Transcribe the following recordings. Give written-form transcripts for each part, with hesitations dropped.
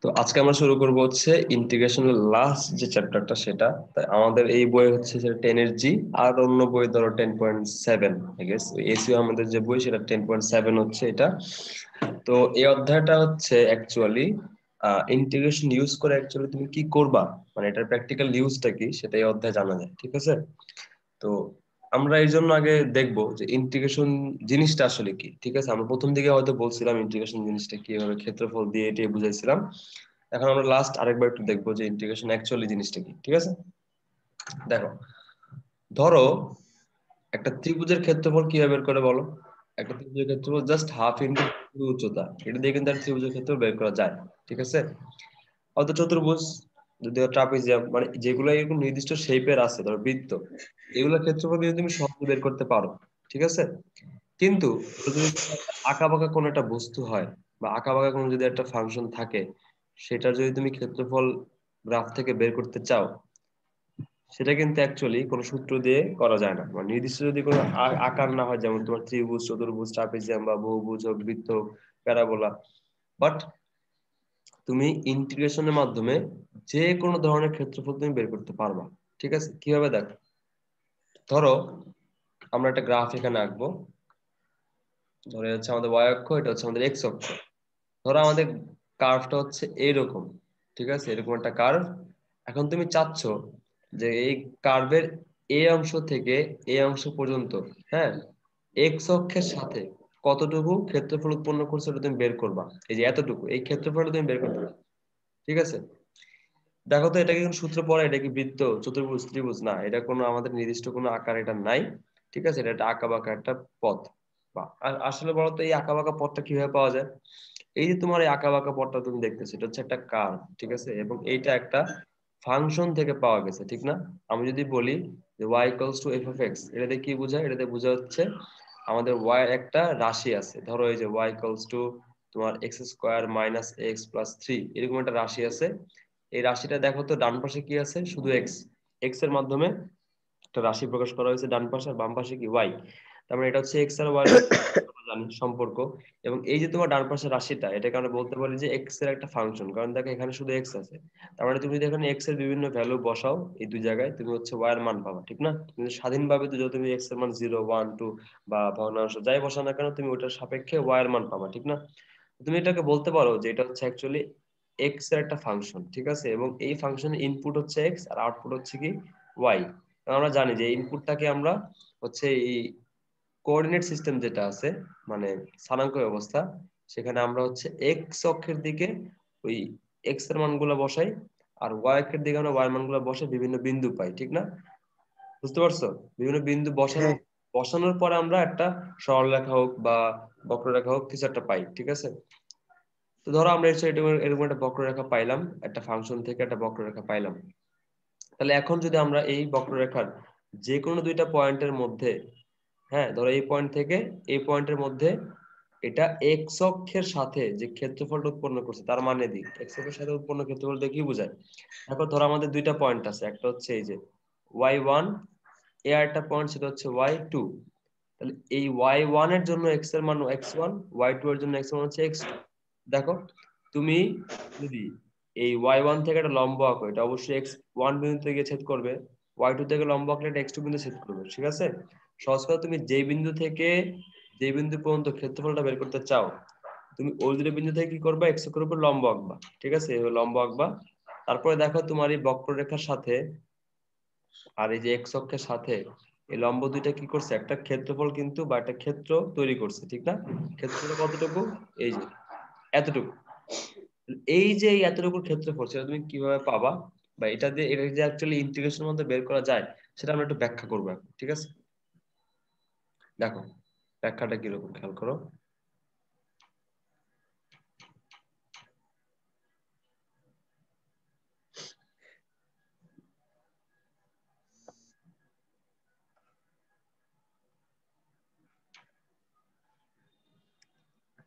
তো আজকে আমরা শুরু করব হচ্ছে ইন্টিগ্রেশনের লাস্ট যে চ্যাপ্টারটা সেটা। তাই আমাদের এই বই হচ্ছে সেটা 10 এর জি, আর অন্য বই ধরো 10.7। আই গেস এসিও আমাদের যে বই সেটা 10.7 হচ্ছে এটা। তো এই অধ্যায়টা হচ্ছে অ্যাকচুয়ালি ইন্টিগ্রেশন ইউজ করে অ্যাকচুয়ালি তুমি কি করবা, মানে এটার প্র্যাকটিক্যাল ইউজটা কি সেটা এই অধ্যায়ে জানা যায়, ঠিক আছে? তো আমরা এই জন্য আগে দেখবো যে ইন্টিগ্রেশন জিনিসটা আসলে কি, ঠিক আছে? আমরা প্রথম দিকে হয়তো বলছিলাম ইন্টিগ্রেশন জিনিসটা কি, এভাবে ক্ষেত্রফল দিয়ে এটি বুঝাইছিলাম। এখন আমরা লাস্ট আরেকবার একটু দেখবো যে ইন্টিগ্রেশন অ্যাকচুয়ালি জিনিসটা কি, ঠিক আছে? দেখো, ধরো একটা ত্রিভুজের ক্ষেত্রফল কিভাবে বের করে বলো? একটা ত্রিভুজের ক্ষেত্রফল জাস্ট হাফ ইন্টু উচ্চতা, এটা দিয়ে কিন্তু একটা ত্রিভুজের ক্ষেত্রফল বের করা যায়, ঠিক আছে? অত চতুর্ভুজ, যদি ট্রাপিজিয়াম, মানে যেগুলো এরকম নির্দিষ্ট শেপের আছে, ধরো বৃত্ত, এগুলোর ক্ষেত্রফল কিন্তু তুমি সহজে বের করতে পারো, ঠিক আছে? কিন্তু যদি আঁকা বাঁকা কোনো একটা বস্তু হয় বা আঁকা বাঁকা কোনো যদি একটা ফাংশন থাকে, সেটার যদি তুমি ক্ষেত্রফল গ্রাফ থেকে বের করতে চাও, সেটা কিন্তু অ্যাকচুয়ালি কোনো সূত্র দিয়ে করা যায় না। মানে নির্দিষ্ট যদি কোনো আকার না হয়, যেমন তোমার ত্রিভুজ, চতুর্ভুজ, ট্রাপিজিয়াম বা বহুভুজ হোক, বৃত্ত হোক, প্যারাবোলা, বাট তুমি ইন্টিগ্রেশনের মাধ্যমে যে কোনো ধরনের ক্ষেত্রফল তুমি বের করতে পারবা, ঠিক আছে? কিভাবে দেখো, ধরো আমরা একটা গ্রাফ এখানে আঁকবো। ধরে হচ্ছে আমাদের ওয়াই অক্ষ, এটা হচ্ছে আমাদের এক্স অক্ষ। ধরো আমাদের কার্ভটা হচ্ছে এইরকম, ঠিক আছে? এরকম একটা কার্ভ। এখন তুমি চাচ্ছ যে এই কার্ভের এ অংশ থেকে এ অংশ পর্যন্ত, হ্যাঁ, এক্স অক্ষের সাথে কতটুকু ক্ষেত্রফল উৎপন্ন করছে ওটা তুমি বের করবা। এই যে এতটুকু, এই ক্ষেত্রফলটা তুমি বের করতে পারবে, ঠিক আছে? দেখো তো, এটা কি কোনো সূত্র পড়ে? এটা কি বৃত্ত, চতুর্ভুজ, ত্রিভুজ? না, এটা কোনো আমাদের নির্দিষ্ট কোনো আকার এটা নাই, ঠিক আছে? এটা একটা আঁকা বাঁকা একটা পথ। বা আসলে বলতো এই আঁকা বাঁকা পথটা কিভাবে পাওয়া যায়? এই যে তোমার এই আঁকা বাঁকা পথটা তুমি দেখতেছো, এটা হচ্ছে একটা কার্ভ, ঠিক আছে? এবং এইটা একটা ফাংশন থেকে পাওয়া গেছে, ঠিক না? আমি যদি বলি যে y equals two F of x, এটা দিয়ে কি বোঝায়? এটাতে বোঝা হচ্ছে আমাদের y এর একটা রাশি আছে। ধরো এই যে y ইকুয়ালস টু তোমার x square minus x plus three, এরকম একটা রাশি আছে। এই রাশিটা দেখো তো, ডান পাশে কি আছে? শুধু এক্স। এক্স এর মাধ্যমে একটা রাশি প্রকাশ করা হয়েছে ডান পাশে, আর বাম পাশে কি? ওয়াই। তার মানে এটা হচ্ছে এক্স আর ওয়াই জানি সম্পর্ক। এবং এই যে তোমার ডান পাশের রাশিটা, এটাকে আমরা বলতে পারি যে এক্স এর একটা ফাংশন, কারণ দেখো এখানে শুধু এক্স আছে। তার মানে তুমি যদি এখানে এক্স এর বিভিন্ন ভ্যালু বসাও এই দুই জায়গায়, তুমি হচ্ছে ওয়াই এর মান পাবা, ঠিক না? কিন্তু স্বাধীনভাবে তো যদি তুমি এক্স এর মান 0 1 2 বা ভগ্নাংশ যাই বসাও না কেন, তুমি ওটার সাপেক্ষে ওয়াই এর মান পাবা, ঠিক না? তুমি এটাকে বলতে পারো যে এটা হচ্ছে অ্যাকচুয়ালি এক্স এর একটা ফাংশন, ঠিক আছে? এবং এই ফাংশনের ইনপুট হচ্ছে এক্স আর আউটপুট হচ্ছে কি? ওয়াই। আমরা জানি যে ইনপুটটাকে আমরা হচ্ছে এই কোঅর্ডিনেট সিস্টেম যেটা আছে, মানে স্থানাঙ্ক ব্যবস্থা, সেখানে আমরা হচ্ছে এক্স অক্ষের দিকে ওই এক্স এর মানগুলো বসাই, আর ওয়াই অক্ষের দিকে আমরা ওয়াই মানগুলো বসে বিভিন্ন বিন্দু পাই, ঠিক না? বুঝতে পারছো? বিভিন্ন বিন্দু বসানো, হ্যাঁ। বসানোর পরে আমরা একটা সরলরেখা হোক বা বক্ররেখা হোক কিছু একটা পাই, ঠিক আছে? তো ধরো আমরা এরকম একটা বক্ররেখা পাইলাম, একটা ফাংশন থেকে একটা বক্ররেখা পাইলাম। তাহলে এখন যদি আমরা এই বক্ররেখার যে কোনো দুইটা পয়েন্টের মধ্যে, হ্যাঁ, ধরো এই পয়েন্ট থেকে এই পয়েন্টের মধ্যে এটা এক্স অক্ষের সাথে যে ক্ষেত্রফলটা উৎপন্ন করছে তার মানে দিই, এক্স অক্ষের সাথে উৎপন্ন ক্ষেত্রফল দিয়ে কি বোঝায়? দেখো ধরো আমাদের দুইটা পয়েন্ট আছে, একটা হচ্ছে এই যে y1, এ আর একটা পয়েন্ট সেটা হচ্ছে y2। তাহলে এই y1 এর জন্য x এর মান x1, y2 এর জন্য x এর মান হচ্ছে x2। দেখো, তুমি যদি এই y1 থেকে একটা লম্ব আঁকো, এটা অবশ্যই x1 বিন্দুতে গিয়ে ছেদ করবে। y2 থেকে লম্ব আঁকলে এটা x2 বিন্দু ছেদ করবে, ঠিক আছে? সহজ কথা, তুমি যে বিন্দু থেকে যে বিন্দু পর্যন্ত ক্ষেত্রফলটা বের করতে চাও, তুমি ওই দুটো বিন্দু থেকে কি করবা? এক্স অক্ষের উপর লম্ব আঁকবা, ঠিক আছে? এই লম্ব আঁকবা। তারপরে দেখো তোমার এই বক্ররেখার সাথে আর এই যে এক্স অক্ষের সাথে এই লম্ব দুইটা কি করছে? একটা ক্ষেত্রফল কিন্তু বা একটা ক্ষেত্র তৈরি করছে, ঠিক না? ক্ষেত্রফলটা কতটুকু? এই যে এতটুকু। এই যে এই এতটুকু ক্ষেত্রফল, সেটা তুমি কিভাবে পাবা, বা এটা দিয়ে এটা যে অ্যাকচুয়ালি ইন্টিগ্রেশনের মধ্যে বের করা যায়, সেটা আমরা একটু ব্যাখ্যা করবো এখন, ঠিক আছে? দেখো ব্যাখ্যাটা কিরকম, খেয়াল করো।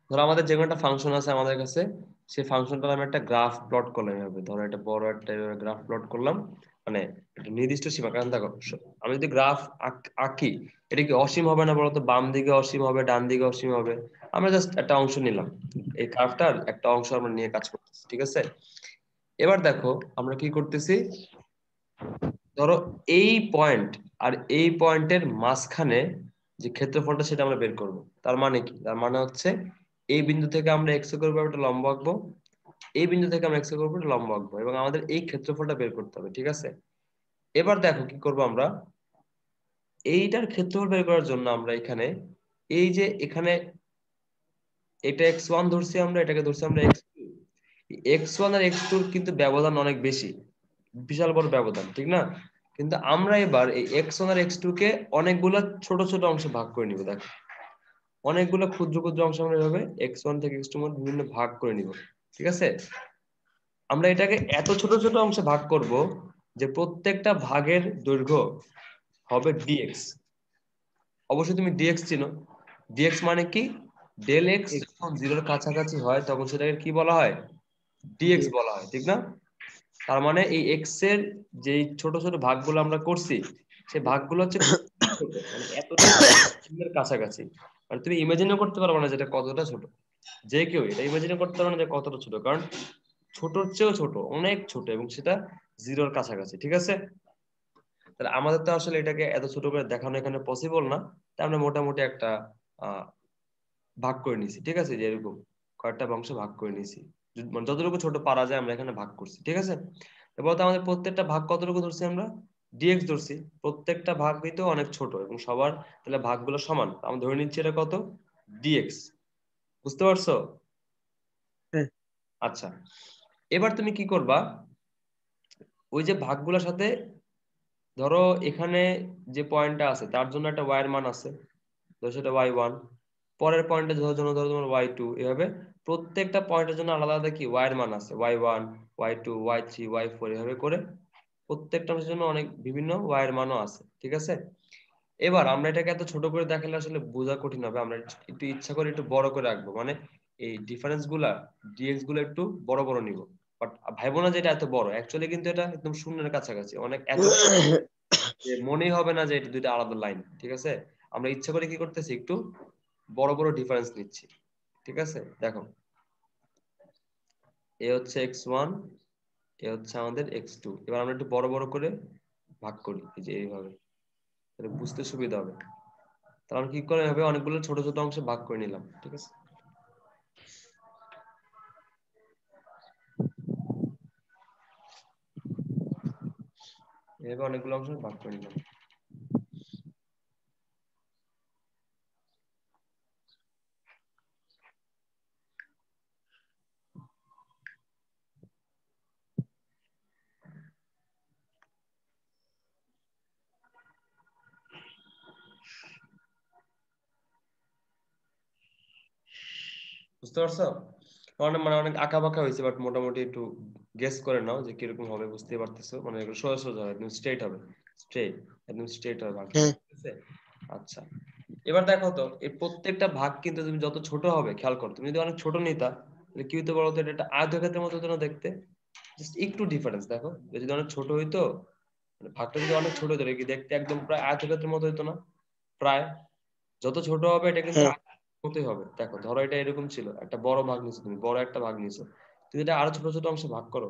ধরো আমাদের যে কোনো একটা ফাংশন আছে আমাদের কাছে, সেই ফাংশনটার আমি একটা গ্রাফ প্লট করলাম এভাবে। ধরো একটা বড় একটা গ্রাফ প্লট করলাম, মানে একটা নির্দিষ্ট সীমা। কারণ দেখো, আমি যদি গ্রাফ আঁকি, এটা কি অসীম হবে না বলতো? বাম দিকে অসীম হবে, ডান দিকে অসীম হবে। আমরা জাস্ট একটা অংশ নিলাম, এই কার্ভটার একটা অংশ আমরা নিয়ে কাজ করতেছি, ঠিক আছে? এবার দেখো আমরা কি করতেছি, ধরো এই পয়েন্ট আর এই পয়েন্টের মাঝখানে যে ক্ষেত্রফলটা সেটা আমরা বের করব। তার মানে কি? তার মানে হচ্ছে এই বিন্দু থেকে আমরা এক্স করবো একটা লম্ব আঁকবো, এই বিন্দু থেকে আমরা এক্স করবো একটা লম্ব আঁকবো, এবং আমাদের এই ক্ষেত্রফলটা বের করতে হবে, ঠিক আছে? এবার দেখো কি করবো আমরা, এইটার ক্ষেত্রফল বের করার জন্য আমরা এখানে এই যে এখানে এটা x1 ধরছি, আমরা এটাকে ধরছি আমরা x2, x1 আর x2 কিন্তু ব্যবধান অনেক বেশি, বিশাল বড় ব্যবধান, ঠিক না? কিন্তু আমরা এবার এই x1 আর x2 কে অনেকগুলো ছোট ছোট অংশে ভাগ করে নিব। দেখো অনেকগুলো ক্ষুদ্র ক্ষুদ্র অংশ আমরা এভাবে x1 থেকে x2 এর মধ্যে বিভিন্ন ভাগ করে নিব, ঠিক আছে? আমরা এটাকে এত ছোট ছোট অংশে ভাগ করব যে প্রত্যেকটা ভাগের দৈর্ঘ্য হবে dx। অবশ্যই তুমি dx চিনো, dx মানে কি? ডেল এক্স যখন জিরোর কাছাকাছি হয় তখন সেটাকে কি বলা হয়? dx বলা হয়, ঠিক না? তার মানে এই এক্স এর যে ছোট ছোট ভাগগুলো আমরা করছি, সেই ভাগগুলো হচ্ছে খুবই ছোট, মানে এতটাই শূন্যের কাছাকাছি, মানে তুমি ইমাজিনও করতে পারবে না যেটা কতটা ছোট। যে কেউ এটা ইমাজিন করতে পারবে না যে কতটা ছোট, কারণ ছোটর চেয়েও ছোট, অনেক ছোট, এবং সেটা জিরোর কাছাকাছি, ঠিক আছে? তাহলে আমাদের তো আসলে এটাকে এত ছোট করে দেখানো এখানে পসিবল না, তাই আমরা মোটামুটি একটা আহ ভাগ করে নিছি, ঠিক আছে? যে এরকম কয়েকটা অংশ ভাগ করে নিছি, মানে যতটুকু ছোট পারা যায় আমরা এখানে ভাগ করছি, ঠিক আছে? এবার তো আমাদের প্রত্যেকটা ভাগ কতটুকু ধরছি আমরা? ডিএক্স ধরছি, প্রত্যেকটা ভাগ কিন্তু অনেক ছোট এবং সবার তাহলে ভাগগুলো সমান, আমরা ধরে নিচ্ছি এটা কত? ডিএক্স। বুঝতে পারছো? হ্যাঁ। আচ্ছা, এবার তুমি কি করবা, ওই যে ভাগগুলোর সাথে ধরো এখানে যে পয়েন্টটা আছে তার জন্য একটা ওয়াই এর মান আছে, তো সেটা y1, পরের পয়েন্টে ধরার জন্য ধরো তোমার y2, এভাবে প্রত্যেকটা পয়েন্টের জন্য আলাদা আলাদা কি y এর মান আছে, y1, y2, y3, y4, এভাবে করে প্রত্যেকটা অংশের জন্য অনেক বিভিন্ন y এর মানও আছে, ঠিক আছে? এবার আমরা এটাকে এত ছোট করে দেখালে আসলে বোঝা কঠিন হবে, আমরা একটু ইচ্ছা করে একটু বড় করে রাখবো, মানে এই ডিফারেন্স গুলা ডিএক্স গুলো একটু বড় বড় নিব। বাট ভাইবো না যে এটা এত বড়, অ্যাকচুয়ালি কিন্তু এটা একদম শূন্যের কাছাকাছি, অনেক এতটাই যে মনেই হবে না যে এটা দুইটা আলাদা লাইন, ঠিক আছে? আমরা ইচ্ছা করে কি করতেছি, একটু বড় বড় ডিফারেন্স নিচ্ছি, ঠিক আছে? দেখো এ হচ্ছে x1, এ হচ্ছে আমাদের x2, এবার আমরা একটু বড় বড় করে ভাগ করি, এই যে এইভাবে, তাহলে বুঝতে সুবিধা হবে। তাহলে আমরা কি করে হবে, অনেকগুলো ছোট ছোট অংশে ভাগ করে নিলাম, ঠিক আছে? এভাবে অনেকগুলো অংশে ভাগ করে নিলাম। বুঝতে পারছো? মানে মানে অনেক আঁকা বাঁকা হয়েছে, বাট মোটামুটি একটু গেস করে নাও যে কিরকম হবে, বুঝতে পারতেছো? মানে এগুলো সোজা সোজা হবে, একদম স্ট্রেট হবে, স্ট্রেট, একদম স্ট্রেট হবে ভাগগুলো, হ্যাঁ। ঠিক আছে? আচ্ছা, এবার দেখো তো এই প্রত্যেকটা ভাগ কিন্তু তুমি যত ছোট হবে, খেয়াল করো, তুমি যদি অনেক ছোট নিতা তাহলে কি হতে বলতো, এটা একটা আয়তক্ষেত্রের মতো হতো না দেখতে? জাস্ট একটু ডিফারেন্স দেখো, যদি অনেক ছোট হইতো, মানে ভাগটা যদি অনেক ছোট হতো, কি দেখতে একদম প্রায় আয়তক্ষেত্রের মতো হতো না? প্রায় যত ছোট হবে এটা কিন্তু হ্যাঁ। মতোই হবে। দেখো ধরো এটা এরকম ছিল, একটা বড় ভাগ নিছো, তুমি বড় একটা ভাগ নিছো, তুমি এটা আরো ছোট ছোট অংশে ভাগ করো,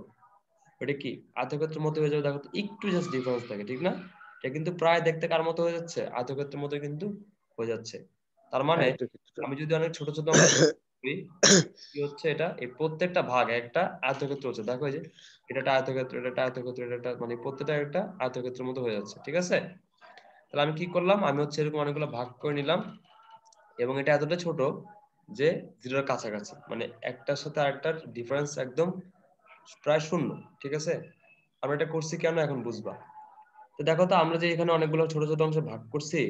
এটা কি আয়তক্ষেত্রের মতো হয়ে যাবে? দেখো তো একটু জাস্ট ডিফারেন্স থাকে, ঠিক না? এটা কিন্তু প্রায় দেখতে কার মতো হয়ে যাচ্ছে, আয়তক্ষেত্রের মতো কিন্তু হয়ে যাচ্ছে। তার মানে আয়তক্ষেত্র। আমি যদি অনেক ছোট ছোট অংশ করি, কি হচ্ছে, এটা এই প্রত্যেকটা ভাগ একটা আয়তক্ষেত্র হচ্ছে, দেখো এই যে এটা একটা আয়তক্ষেত্র, এটা একটা আয়তক্ষেত্র, এটা একটা, মানে প্রত্যেকটা একটা আয়তক্ষেত্রের মতো হয়ে যাচ্ছে, ঠিক আছে? তাহলে আমি কি করলাম, আমি হচ্ছে এরকম অনেকগুলো ভাগ করে নিলাম, এবং এটা এতটা ছোট যে জিরোর কাছাকাছি, মানে একটার সাথে আরেকটার ডিফারেন্স একদম প্রায় শূন্য, ঠিক আছে? আমরা এটা করছি কেন এখন বুঝবা। তো দেখো তো আমরা যে এখানে অনেকগুলো ছোট ছোট অংশে ভাগ করছি,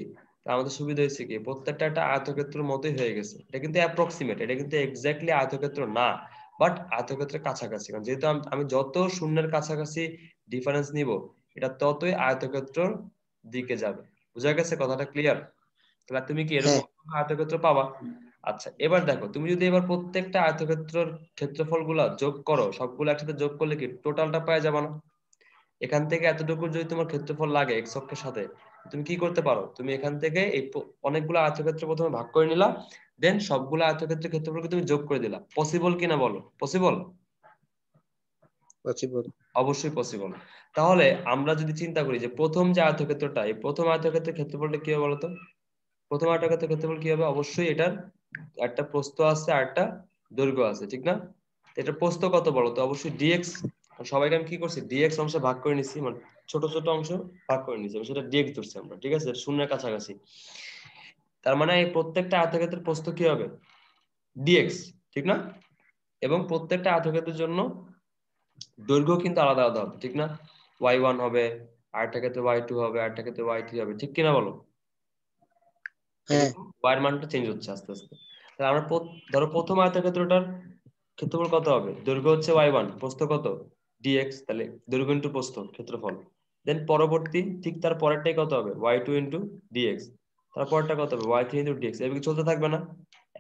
তা আমাদের সুবিধা হয়েছে কি, প্রত্যেকটা একটা আয়তক্ষেত্রের মতোই হয়ে গেছে। এটা কিন্তু অ্যাপ্রক্সিমেট, এটা কিন্তু এক্স্যাক্টলি আয়তক্ষেত্র না, বাট আয়তক্ষেত্রের কাছাকাছি, কারণ যেহেতু আমি যত শূন্যের কাছাকাছি ডিফারেন্স নিব, এটা ততই আয়তক্ষেত্রের দিকে যাবে। বুঝা গেছে কথাটা? ক্লিয়ার? তাহলে তুমি কি এরকম হ্যাঁ। আয়তক্ষেত্র পাবা? আচ্ছা, এবার দেখো তুমি যদি এবার প্রত্যেকটা আয়তক্ষেত্রের ক্ষেত্রফল গুলা যোগ করো, সবগুলো একসাথে যোগ করলে কি টোটালটা পাওয়া যাবে না? এখান থেকে এতটুকু যদি তোমার ক্ষেত্রফল লাগে এক্স অক্ষের সাথে, তুমি কি করতে পারো, তুমি এখান থেকে এই অনেকগুলো আয়তক্ষেত্র প্রথমে ভাগ করে নিলা, দেন সবগুলো আয়তক্ষেত্রের ক্ষেত্রফলকে তুমি যোগ করে দিলা। পসিবল কিনা বলো? পসিবল? পসিবল। অবশ্যই পসিবল। তাহলে আমরা যদি চিন্তা করি যে প্রথম যে আয়তক্ষেত্রটা, এই প্রথম আয়তক্ষেত্রের ক্ষেত্রফলটা কি হবে বলতো? প্রথম আয়তক্ষেত্রের ক্ষেত্রফল কি হবে? অবশ্যই এটার একটা প্রস্থ আছে আর একটা দৈর্ঘ্য আছে, ঠিক না? এটা প্রস্থ কত বলতো? অবশ্যই ডিএক্স। সবাইকে আমি কি করছি, ডিএক্স অংশে ভাগ করে নিছি, মানে ছোট ছোট অংশ ভাগ করে নিছি, সেটা ডিএক্স ধরছি আমরা, ঠিক আছে? শূন্যের কাছাকাছি। তার মানে এই প্রত্যেকটা আয়তক্ষেত্রের প্রস্থ কি হবে? ডিএক্স, ঠিক না? এবং প্রত্যেকটা আয়তক্ষেত্রের জন্য দৈর্ঘ্য কিন্তু আলাদা আলাদা হবে, ঠিক না? y1 হবে, আরেকটা ক্ষেত্রে y2 হবে, আরেকটা ক্ষেত্রে y3 হবে, ঠিক কিনা বলো? হ্যাঁ। এরকম y এর মানটা চেঞ্জ হচ্ছে আস্তে আস্তে। তাহলে আমরা ধরো প্রথম আয়তক্ষেত্রটার ক্ষেত্রফল কত হবে? দৈর্ঘ্য হচ্ছে y1, প্রস্থ কত? dx, তাহলে দৈর্ঘ্য ইনটু প্রস্থ ক্ষেত্রফল। দেন পরবর্তী ঠিক তার পরেরটাই কত হবে? y2 into dx। তারপরটা কত হবে? y3 into dx। এভাবে কি চলতে থাকবে না?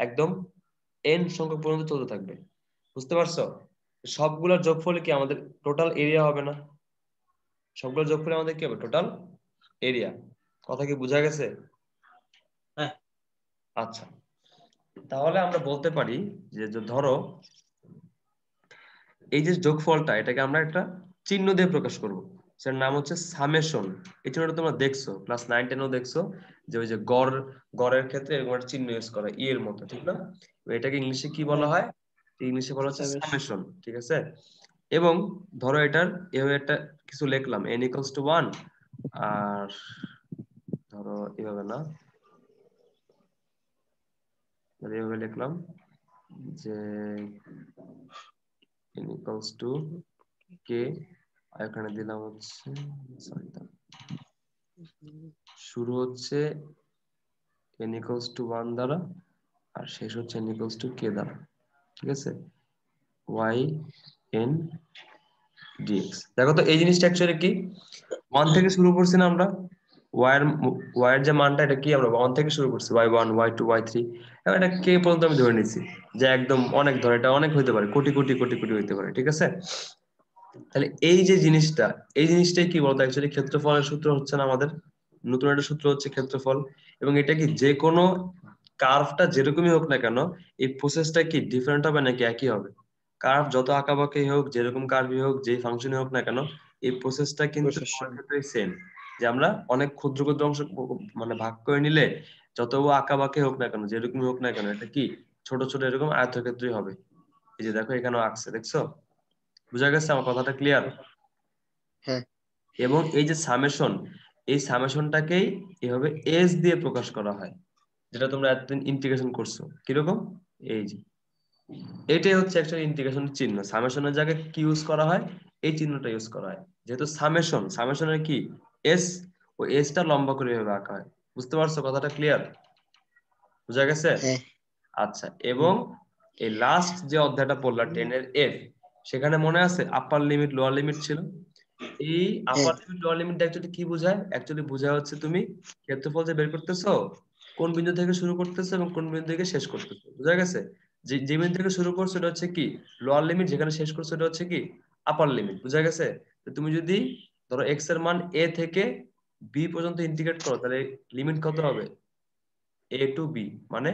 একদম n সংখ্যক পর্যন্ত চলতে থাকবে। বুঝতে পারছো? সবগুলোর যোগফলে কি আমাদের টোটাল এরিয়া হবে না? সবগুলোর যোগফলে আমাদের কি হবে? Total area. কথা কি বোঝা গেছে? হ্যাঁ। আচ্ছা, তাহলে আমরা বলতে পারি যে ধরো এই যে যোগফলটা, এটাকে আমরা একটা চিহ্ন দিয়ে প্রকাশ করব, যার নাম হচ্ছে সামেশন। এই চিহ্নটা তোমরা দেখছো ক্লাস 9-10 দেখছো, যে ওই যে গড়ের ক্ষেত্রে এরকম একটা চিহ্ন ইউজ করা এর মতো, ঠিক না? এটাকে ইংলিশে কি বলা হ্যাঁ। হয়? ইংলিশে বলা হচ্ছে সামেশ। সামেশন, ঠিক আছে? এবং ধরো এটার এভাবে একটা কিছু লিখলাম n equals to 1, আর ধরো এভাবে না, এভাবে লিখলাম যে n equals to k, আর এখানে দিলাম হচ্ছে, সরি, শুরু হচ্ছে n equals to 1 দ্বারা, আর শেষ হচ্ছে n equals to k দ্বারা, ঠিক আছে? y n dx। দেখো তো এই জিনিসটা অ্যাকচুয়ালি কি, 1 থেকে শুরু করছি না আমরা? y এর যে মানটা, এটা কি আমরা 1 থেকে শুরু করছি, y1 y2 y3, এবং এটা k পর্যন্ত আমি ধরে নিছি, যে একদম অনেক, ধরে এটা অনেক হইতে পারে, কোটি কোটি কোটি কোটি হইতে পারে, ঠিক আছে? তাহলে এই যে জিনিসটা, এই জিনিসটাই কি বলতো, অ্যাকচুয়ালি ক্ষেত্রফলের সূত্র হচ্ছে না আমাদের, নতুন একটা সূত্র হচ্ছে ক্ষেত্রফল। এবং এটা কি যে কোনো কার্ভটা যেরকমই হোক না কেন, এই প্রসেসটা কি ডিফারেন্ট হবে নাকি একই হবে? কার্ভ যত আঁকাবাঁকি হোক, যেরকম কার্ভই হোক, যে ফাংশনই হোক না কেন, এই প্রসেসটা কিন্তু সবার প্রসেসন। ক্ষেত্রে সেম। যে আমরা অনেক ক্ষুদ্র ক্ষুদ্র অংশ মানে ভাগ করে নিলে, যত আঁকাবাঁকি হোক না কেন, যেরকমই হোক না কেন, এটা কি ছোট ছোট এরকম আয়তক্ষেত্রই হবে। এই যে দেখো এখানেও আঁকছে, দেখছো? বুঝা গেছে আমার কথাটা? ক্লিয়ার? হ্যাঁ। এবং এই যে সামেশন, এই সামেশনটাকেই এভাবে এস দিয়ে প্রকাশ করা হয়, যেটা তোমরা এতদিন ইন্টিগ্রেশন করছো কিরকম, এই যে এটাই হচ্ছে অ্যাকচুয়ালি ইন্টিগ্রেশনের চিহ্ন। সামেশনের জায়গায় কি ইউজ করা হয়? এই চিহ্নটা ইউজ করা হয়, যেহেতু সামেশনের কি এস, ও এসটা লম্বা করে এভাবে আঁকা হয়। বুঝতে পারছো কথাটা? ক্লিয়ার? বুঝা গেছে? হ্যাঁ। আচ্ছা, এবং এই লাস্ট যে অধ্যায়টা পড়লা 10 এর এফ, সেখানে মনে আছে আপার লিমিট লোয়ার লিমিট ছিল? এই হ্যাঁ। আপার লিমিট লোয়ার লিমিট অ্যাকচুয়ালি কি বোঝায়? অ্যাকচুয়ালি বোঝায় হচ্ছে তুমি ক্ষেত্রফল যে বের করতেছো, কোন বিন্দু থেকে শুরু করতেছো এবং কোন বিন্দু থেকে শেষ করতেছো। বুঝা গেছে? যে যে বিন্দু থেকে শুরু করছো এটা হচ্ছে কি লোয়ার লিমিট, যেখানে শেষ করছো এটা হচ্ছে কি আপার লিমিট। বুঝা গেছে? তো তুমি যদি ধরো এক্স এর মান এ থেকে বি পর্যন্ত ইন্টিগ্রেট করো, তাহলে লিমিট কত হবে? এ টু বি, মানে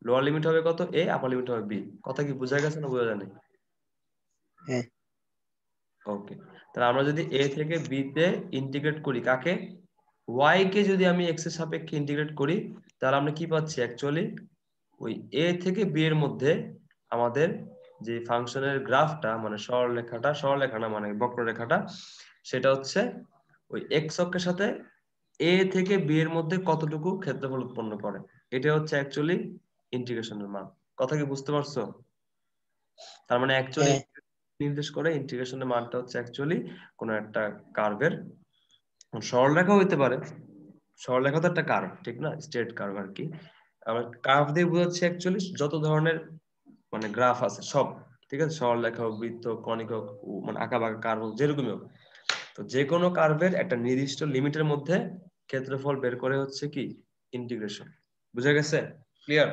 লোয়ার লিমিট হবে কত? এ, আপার লিমিট হবে বি। কথা কি বোঝা গেছে না বোঝা যায় নাই? হ্যাঁ। ওকে, তাহলে আমরা যদি এ থেকে বি তে ইন্টিগ্রেট করি কাকে, ওয়াই কে যদি আমি এক্স এর সাপেক্ষে ইন্টিগ্রেট করি, তাহলে আমরা কি পাচ্ছি অ্যাকচুয়ালি, ওই এ থেকে বি এর মধ্যে আমাদের যে ফাংশনের গ্রাফটা, মানে সরলরেখাটা, সরলরেখা না মানে বক্ররেখাটা, সেটা হচ্ছে ওই এক্স অক্ষের সাথে এ থেকে বি এর মধ্যে কতটুকু ক্ষেত্রফল উৎপন্ন করে, এটা হচ্ছে অ্যাকচুয়ালি ইন্টিগ্রেশনের মান। কথা কি বুঝতে পারছো? তার মানে অ্যাকচুয়ালি হ্যাঁ। নির্দেশ করে, ইন্টিগ্রেশনের মানটা হচ্ছে অ্যাকচুয়ালি কোন একটা কার্ভের, সরলরেখা হইতে পারে, সরলরেখা তো একটা কার্ভ, ঠিক না? স্ট্রেট কার্ভ আর কি। আমরা কার্ভ দিয়ে বোঝাচ্ছি অ্যাকচুয়ালি যত ধরনের মানে গ্রাফ আছে সব, ঠিক আছে? সরলরেখা হোক, বৃত্ত, কনিক হোক, মানে আঁকা বাঁকা কার্ভ হোক, যেরকমই হোক, তো যে কোনো কার্ভের একটা নির্দিষ্ট লিমিটের মধ্যে ক্ষেত্রফল বের করে হচ্ছে কি ইন্টিগ্রেশন। বুঝা গেছে? ক্লিয়ার?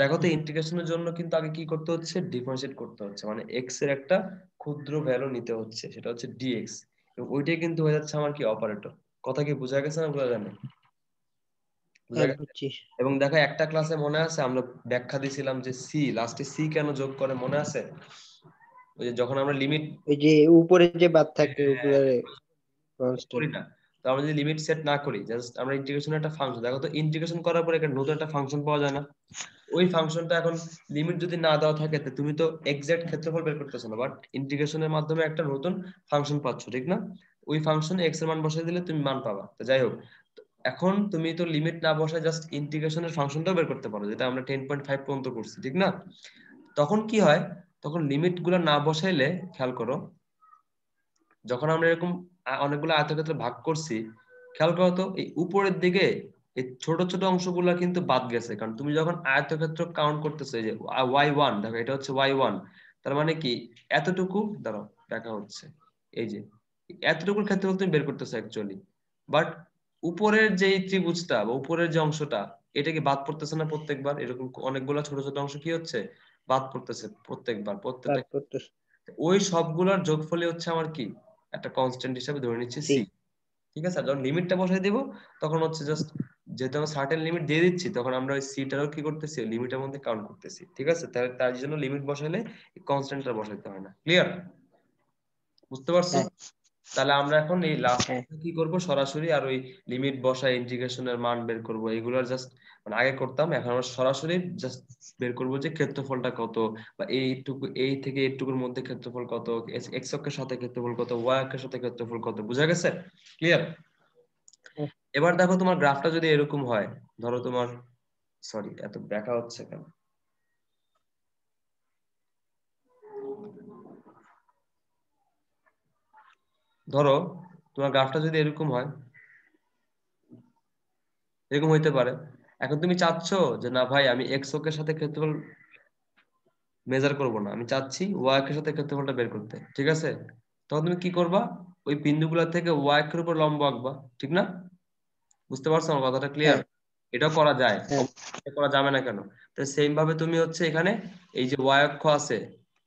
দেখো তো, ইন্টিগ্রেশনের জন্য কিন্তু আগে কি করতে হচ্ছে? ডিফারেন্সিয়েট করতে হচ্ছে, মানে এক্স এর একটা ক্ষুদ্র ভ্যালু নিতে হচ্ছে, সেটা হচ্ছে ডিএক্স। ওইটাই কিন্তু হয়ে যাচ্ছে আমার কি অপারেটর। কথা কি বোঝা গেছে না বোঝা যায় না? বোঝা হ্যাঁ গেছে? বুঝছি। এবং দেখো একটা ক্লাসে মনে আছে আমরা ব্যাখ্যা দিছিলাম যে সি লাস্টে সি কেন যোগ করে, মনে আছে? ওই যে যখন আমরা লিমিট ওই যে উপরে যে বাদ থাকে উপরে কনস্ট্যান্ট। করি না, তো আমরা যদি লিমিট সেট না করি, জাস্ট আমরা ইন্টিগ্রেশন একটা ফাংশন, দেখো তো ইন্টিগ্রেশন করার পরে একটা নতুন একটা ফাংশন পাওয়া যায় না? ওই ফাংশনটা এখন লিমিট যদি না দেওয়া থাকে তো তুমি তো এক্সাক্ট ক্ষেত্রফল বের করতেছো না, বাট ইন্টিগ্রেশনের মাধ্যমে একটা নতুন ফাংশন পাচ্ছ, ঠিক না? ওই ফাংশনে এক্স এর মান বসাই দিলে তুমি মান পাবা। তো যাই হোক, এখন তুমি তো লিমিট না বসায় জাস্ট ইন্টিগ্রেশনের ফাংশনটাও বের করতে পারো, যেটা আমরা 10.5 পর্যন্ত করছি, ঠিক না? তখন কি হয়, তখন লিমিট গুলো না বসাইলে, খেয়াল করো, যখন আমরা এরকম অনেকগুলো আয়তক্ষেত্রে ভাগ করছি, খেয়াল করো তো এই উপরের দিকে এই ছোট ছোট অংশগুলো কিন্তু বাদ গেছে, কারণ তুমি যখন আয়তক্ষেত্র কাউন্ট করতেছো, এই যে y1, দেখো এটা হচ্ছে y1, তার মানে কি এতটুকু, দাঁড়াও দেখা হচ্ছে, এই যে এতটুকুর ক্ষেত্রে তুমি বের করতেছো অ্যাকচুয়ালি, বাট উপরের যে ত্রিভুজটা বা উপরের যে অংশটা, এটা কি বাদ পড়তেছে না প্রত্যেকবার? এরকম অনেকগুলো ছোট ছোট অংশ কি হচ্ছে, বাদ পড়তেছে প্রত্যেকবার, প্রত্যেকটা। বাদ করতেছে। ওই সবগুলোর যোগফলই হচ্ছে আমার কি, একটা কনস্ট্যান্ট হিসেবে ধরে নিচ্ছি সি। সি। ঠিক আছে, আর যখন লিমিটটা বসাই দিব তখন হচ্ছে জাস্ট, যেহেতু আমরা সার্টেন লিমিট দিয়ে দিচ্ছি, তখন আমরা ওই সিটারও কি করতেছি, লিমিটের মধ্যে কাউন্ট করতেছি। ঠিক আছে, তার জন্য লিমিট বসাইলে কনস্ট্যান্টটা বসাইতে হয় না। ক্লিয়ার? বুঝতে পারছো? হ্যাঁ তাহলে আমরা এখন এই লাস্ট হ্যাঁ কি করব, সরাসরি আর ওই লিমিট বসায় ইন্টিগ্রেশনের মান বের করব, এগুলোর জাস্ট মানে আগে করতাম, এখন আমরা সরাসরি জাস্ট বের করব যে ক্ষেত্রফলটা কত, বা এইটুকু এই থেকে এইটুকুর মধ্যে ক্ষেত্রফল কত, এক্স অক্ষের সাথে ক্ষেত্রফল কত, ওয়াই অক্ষের সাথে ক্ষেত্রফল কত। বুঝা গেছে? ক্লিয়ার? হ্যাঁ এবার দেখো তোমার গ্রাফটা যদি এরকম হয়, ধরো তোমার, সরি এত ব্যাকা হচ্ছে কেন, ধরো তোমার গ্রাফটা যদি এরকম হয়, এরকম হইতে পারে। এখন তুমি চাচ্ছো যে না ভাই আমি এক্স অক্ষের সাথে ক্ষেত্রফল মেজার করব না, আমি চাচ্ছি ওয়াই অক্ষের সাথে ক্ষেত্রফলটা বের করতে, ঠিক আছে? তখন তুমি কি করবা, ওই বিন্দুগুলা থেকে ওয়াই অক্ষের উপর লম্ব আঁকবা, ঠিক না? বুঝতে পারছো আমার কথাটা? ক্লিয়ার? হ্যাঁ এটাও করা যায়, হ্যাঁ এটা করা যাবে না কেন? তো সেম ভাবে তুমি হচ্ছে এখানে এই যে ওয়াই অক্ষ আছে,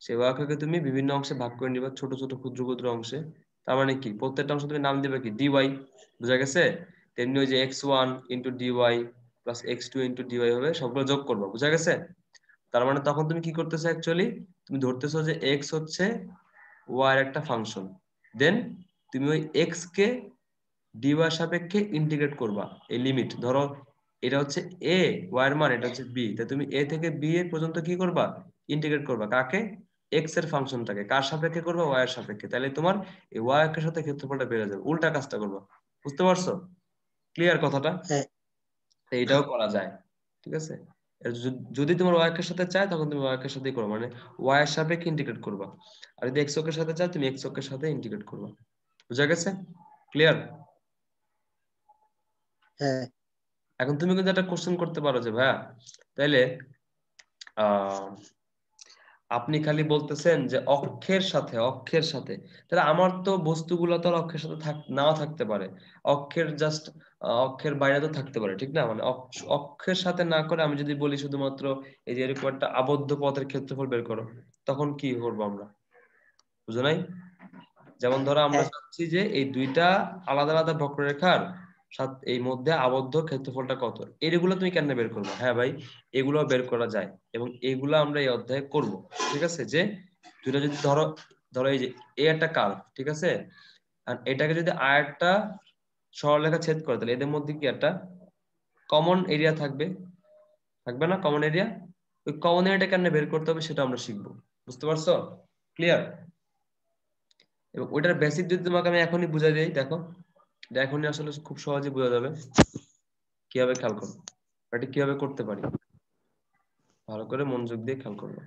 সেই ওয়াই অক্ষকে তুমি বিভিন্ন অংশে ভাগ করে নিবা, ছোট ছোট ক্ষুদ্র ক্ষুদ্র অংশে। তার মানে কি, প্রত্যেকটা অংশ তুমি নাম দিবে কি, ডিওয়াই। বুঝা গেছে? তেমনি ওই যে x1 * dy plus x2 * dy হবে, সবগুলো যোগ করবা। বুঝা গেছে? তার মানে তখন তুমি কি করতেছো অ্যাকচুয়ালি, তুমি ধরতেছো যে এক্স হচ্ছে ওয়াই এর একটা ফাংশন, দেন তুমি ওই এক্স কে ডি ওয়াই সাপেক্ষে ইন্টিগ্রেট করবা। এই লিমিট ধরো এটা হচ্ছে এ ওয়াই এর মান, এটা হচ্ছে বি, তা তুমি এ থেকে বি এর পর্যন্ত কি করবা, ইন্টিগ্রেট করবা। কাকে? এক্স এর ফাংশনটাকে। কার সাপেক্ষে করবা? ওয়াই এর সাপেক্ষে। তাহলে তোমার এই ওয়াই এর সাথে ক্ষেত্রফলটা বেড়ে যাবে, উল্টা কাজটা করবা। বুঝতে পারছো? ক্লিয়ার কথাটা? হ্যাঁ তো এটাও করা যায়। ঠিক আছে, যদি তোমার ওয়াই এর সাথে চায় তখন তুমি ওয়াই এর সাথেই করবা, মানে ওয়াই এর সাপেক্ষে ইন্টিগ্রেট করবা। আর যদি এক্স অক্ষের সাথে চায় তুমি এক্স অক্ষের সাথে ইন্টিগ্রেট করবা। বুঝা গেছে? ক্লিয়ার? হ্যাঁ এখন তুমি কিন্তু একটা কোশ্চেন করতে পারো যে ভাইয়া, তাইলে আহ আপনি খালি বলতেছেন যে অক্ষের সাথে, তাহলে আমার তো বস্তুগুলো তো আর অক্ষের সাথে নাও থাকতে পারে, অক্ষের জাস্ট অক্ষের বাইরে তো থাকতে পারে, ঠিক না? মানে অক্ষের সাথে না করে আমি যদি বলি শুধুমাত্র এই যে এরকম একটা আবদ্ধ পথের ক্ষেত্রফল বের করো, তখন কি করবো আমরা? বুঝো নাই? যেমন ধরো আমরা হ্যাঁ চাচ্ছি যে এই দুইটা আলাদা আলাদা বক্ররেখার এই মধ্যে আবদ্ধ ক্ষেত্রফলটা কত, এগুলো তুমি কেন বের করবে? হ্যাঁ ভাই, এগুলো বের করা যায়, এবং এগুলো আমরা এই অধ্যায়ে করব। ঠিক আছে, যে দুইটা যদি ধরো, এই যে এ একটা কার্ভ, ঠিক আছে, আর এটাকে যদি আরেকটা সরলরেখা ছেদ করে, তাহলে এদের মধ্যে কি একটা কমন এরিয়া থাকবে, থাকবে না কমন এরিয়া? ওই কমন এরিয়াটা কেন বের করতে হবে সেটা আমরা শিখবো। বুঝতে পারছো? ক্লিয়ার? এবং ওইটার বেসিক যদি তোমাকে আমি এখনই বুঝাই দিই, দেখো এটা এখনই আসলে খুব সহজে বোঝা যাবে। কিভাবে? খেয়াল করো এটা কিভাবে করতে পারি, ভালো করে মনোযোগ দিয়ে খেয়াল করবো।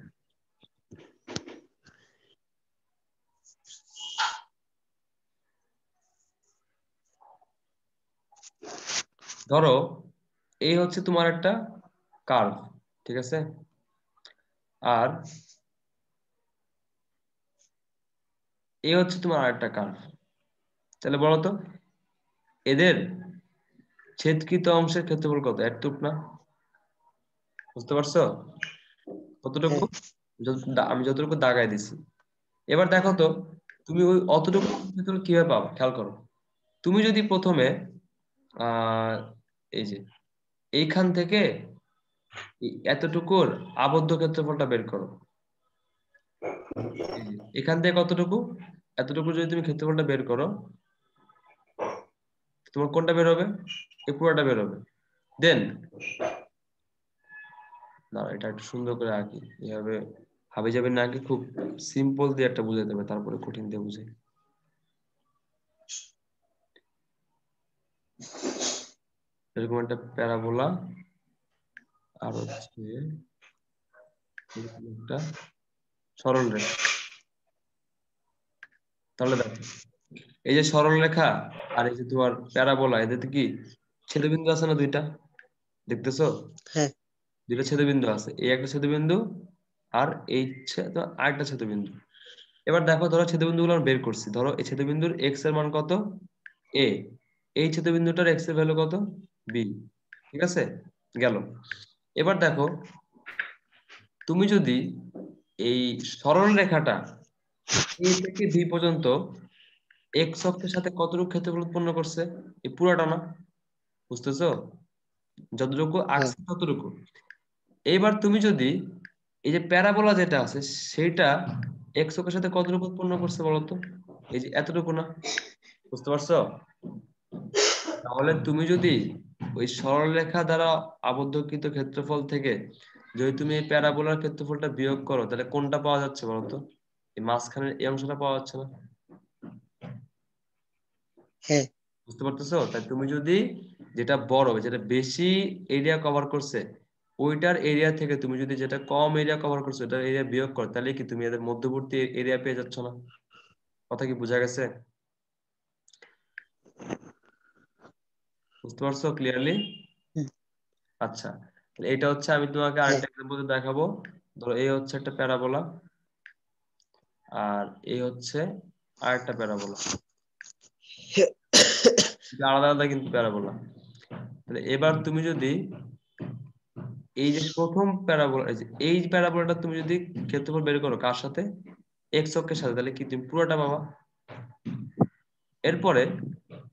ধরো এই হচ্ছে তোমার একটা কার্ভ, ঠিক আছে, আর এই হচ্ছে তোমার আরেকটা কার্ভ। তাহলে বলো তো এদের ছেদকৃত অংশের ক্ষেত্রফল কত? একটুক না? বুঝতে পারছো কতটুকু? হ্যাঁ আমি যতটুকু দাগাই দিছি। এবার দেখো তো তুমি ওই অতটুকু ক্ষেত্রফল কিভাবে পাবা খেয়াল করো। তুমি যদি প্রথমে আহ এই যে এইখান থেকে এতটুকুর আবদ্ধ ক্ষেত্রফলটা বের করো। এই যে এখান থেকে কতটুকু, এতটুকু যদি তুমি ক্ষেত্রফলটা বের করো, তোমার কোনটা বের হবে? এই পুরোটা বের হবে। দেন না, এটা একটু সুন্দর করে আঁকি, এভাবে হাবি যাবে না আঁকি, খুব সিম্পল দিয়ে একটা বুঝাতে হবে, তারপরে কঠিন দিয়ে বুঝাই। এরকম একটা প্যারাবোলা, আর হচ্ছে এরকম একটা সরল রেখা। তাহলে দেখো, এই যে সরল রেখা আর এই যে তোমার প্যারাবোলা, এদের কি ছেদবিন্দু আছে না দুইটা? দেখতেছো? হ্যাঁ দুইটা ছেদবিন্দু আছে, এই একটা ছেদবিন্দু আর এই আরেকটা ছেদবিন্দু। এবার দেখো, ধরো ছেদবিন্দু গুলো বের করছি, ধরো এই ছেদবিন্দুর এক্স এর মান কত? এ। এই ছেদবিন্দুটার এক্স এর ভ্যালু কত? বি। ঠিক আছে, গেল। এবার দেখো, তুমি যদি এই সরল রেখাটা এ থেকে বি পর্যন্ত এক্স অক্ষের সাথে কতটুকু ক্ষেত্রফল উৎপন্ন করছে, এই পুরাটা না? বুঝতেছো? যতটুকু হ্যাঁ আঁকছে ততটুকু। এইবার তুমি যদি এই যে প্যারাবোলা যেটা আছে সেটা এক্স অক্ষের সাথে কতটুকু উৎপন্ন করছে বলতো? এই যে এতটুকু না? বুঝতে পারছো? তাহলে তুমি যদি ওই সরলরেখা দ্বারা আবদ্ধকৃত ক্ষেত্রফল থেকে যদি তুমি এই প্যারাবোলার ক্ষেত্রফলটা বিয়োগ করো, তাহলে কোনটা পাওয়া যাচ্ছে বলতো? এই মাঝখানের এই অংশটা পাওয়া যাচ্ছে না? হ্যাঁ বুঝতে পারতেছো? তাই তুমি যদি যেটা বড়, যেটা বেশি এরিয়া কভার করছে, ওইটার এরিয়া থেকে তুমি যদি যেটা কম এরিয়া কভার করছো ওটার এরিয়া বিয়োগ করো, তাহলে কি তুমি এদের মধ্যবর্তী এরিয়া পেয়ে যাচ্ছ না? কথা কি বোঝা গেছে? বুঝতে পারছো ক্লিয়ারলি? হুম, আচ্ছা, তাহলে এটা হচ্ছে, আমি তোমাকে হ্যাঁ আরেকটা এক্সাম্পল দেখাবো। ধরো এই হচ্ছে একটা প্যারাবোলা, আর এই হচ্ছে আরেকটা প্যারাবোলা, আলাদা আলাদা কিন্তু প্যারাবোলা। তাহলে এবার তুমি যদি এই যে প্রথম প্যারাবোলা, এই প্যারাবোলাটা তুমি যদি ক্ষেত্রফল বের করো কার সাথে? এক্স অক্ষের সাথে, তাহলে কি তুমি পুরোটা পাবা। এরপরে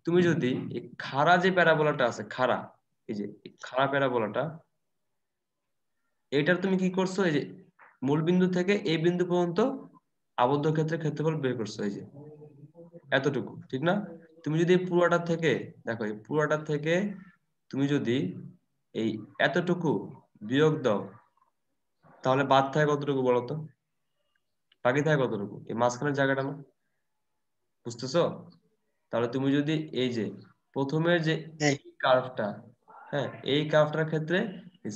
তুমি যদি এই খাড়া যে প্যারাবোলাটা আছে, খাড়া, এই যে এই খাড়া প্যারাবোলাটা, এটার তুমি কি করছো, এই যে মূল বিন্দু থেকে এই বিন্দু পর্যন্ত আবদ্ধ ক্ষেত্রে ক্ষেত্রফল বের করছো, এই যে এতটুকু, ঠিক না? তুমি যদি এই পুরোটা থেকে দেখো, এই পুরোটা থেকে তুমি যদি এই এতটুকু বিয়োগ দাও, তাহলে বাদ থাকে কতটুকু বলতো? বাকি থাকে কতটুকু? এই মাঝখানের জায়গাটা না? বুঝতেছো? তাহলে তুমি যদি এই যে প্রথমের যে হ্যাঁ এই কার্ভটা, হ্যাঁ, এই কার্ভটার ক্ষেত্রে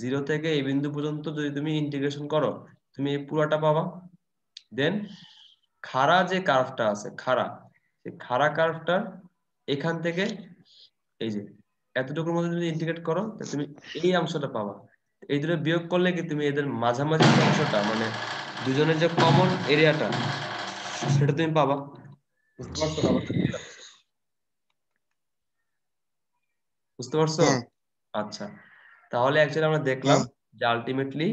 জিরো থেকে এই বিন্দু পর্যন্ত যদি তুমি ইন্টিগ্রেশন করো, তুমি এই পুরাটা পাবা। দেন খাড়া যে কার্ভটা আছে, খাড়া, সেই খাড়া কার্ভটার এখান থেকে এই যে এতটুকুর মধ্যে যদি ইন্টিগ্রেট করো, তাহলে তুমি এই অংশটা পাবা। এই দুটো বিয়োগ করলে কি তুমি এদের মাঝামাঝি যে অংশটা, মানে দুজনের যে কমন এরিয়াটা, সেটা তুমি পাবা। বুঝতে পারছো ব্যাপারটা? বুঝতে পারছো? হ্যাঁ আচ্ছা, তাহলে অ্যাকচুয়ালি আমরা দেখলাম হ্যাঁ যে আলটিমেটলি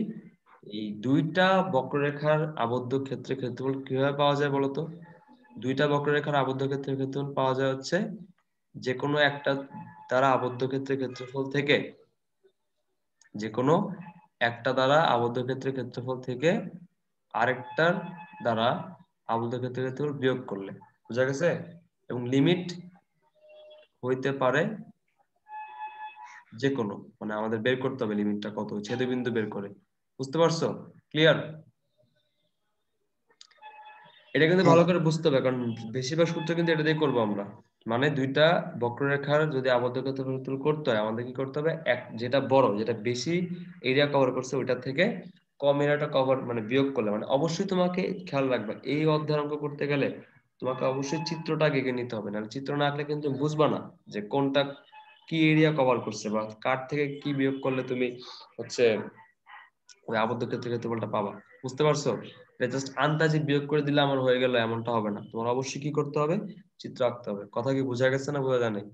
এই দুইটা বক্ররেখার আবদ্ধ ক্ষেত্রের ক্ষেত্রফল কিভাবে পাওয়া যায় বলতো? দুইটা বক্ররেখার আবদ্ধ ক্ষেত্রের ক্ষেত্রফল পাওয়া যায় হচ্ছে যে কোনো একটা দ্বারা আবদ্ধ ক্ষেত্রের ক্ষেত্রফল থেকে, যে কোনো একটা দ্বারা আবদ্ধ ক্ষেত্রের ক্ষেত্রফল থেকে আরেকটার দ্বারা আবদ্ধ ক্ষেত্রের ক্ষেত্রফল বিয়োগ করলে। বুঝা গেছে? এবং লিমিট হইতে পারে যে কোনো, মানে আমাদের বের করতে হবে লিমিটটা কত, ছেদবিন্দু বের করে। বুঝতে পারছো? ক্লিয়ার? এটা কিন্তু হ্যাঁ ভালো করে বুঝতে হবে, কারণ বেশিরভাগ সূত্র কিন্তু এটা দিয়ে করবো আমরা। মানে দুইটা বক্ররেখার যদি আবদ্ধ ক্ষেত্রফল করতে হয়, আমাদের কি করতে হবে, এক যেটা বড়, যেটা বেশি এরিয়া কভার করছে ওইটা থেকে কম এরিয়াটা কভার মানে বিয়োগ করলে, মানে অবশ্যই তোমাকে খেয়াল রাখবে এই অধ্যায় অঙ্ক করতে গেলে তোমাকে অবশ্যই চিত্রটা আগে নিতে হবে, না চিত্র না আঁকলে কিন্তু বুঝবা না যে কোনটা কি এরিয়া কভার করছে বা কার থেকে কি বিয়োগ করলে তুমি হচ্ছে ওই আবদ্ধ ক্ষেত্রের ক্ষেত্রফলটা পাবা। বুঝতে পারছো? এটা জাস্ট আন্দাজে বিয়োগ করে দিলে আমার হয়ে গেল এমনটা হবে না, তোমার অবশ্যই কি করতে হবে, চিত্র আঁকতে হবে। কথা কি বোঝা গেছে না বোঝা যায় নাই?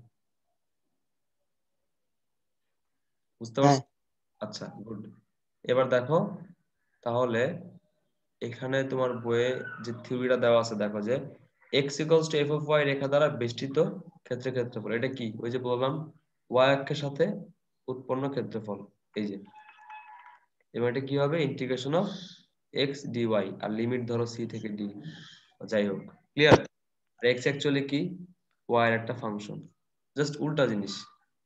বুঝতে হ্যাঁ পারছো? আচ্ছা, গুড। এবার দেখো, তাহলে এখানে তোমার বইয়ে যে থিওরিটা দেওয়া আছে, দেখো যে x equals to f of y রেখা দ্বারা বেষ্টিত ক্ষেত্রের ক্ষেত্রফল। এটা কি? ওই যে বললাম y অক্ষের সাথে উৎপন্ন ক্ষেত্রফল। এই যে এবার এটা কি হবে? ইন্টিগ্রেশন অফ x dy, আর লিমিট ধরো c থেকে d, যাই হোক, ক্লিয়ার? আর x অ্যাকচুয়ালি কি? y এর একটা ফাংশন, জাস্ট উল্টা জিনিস।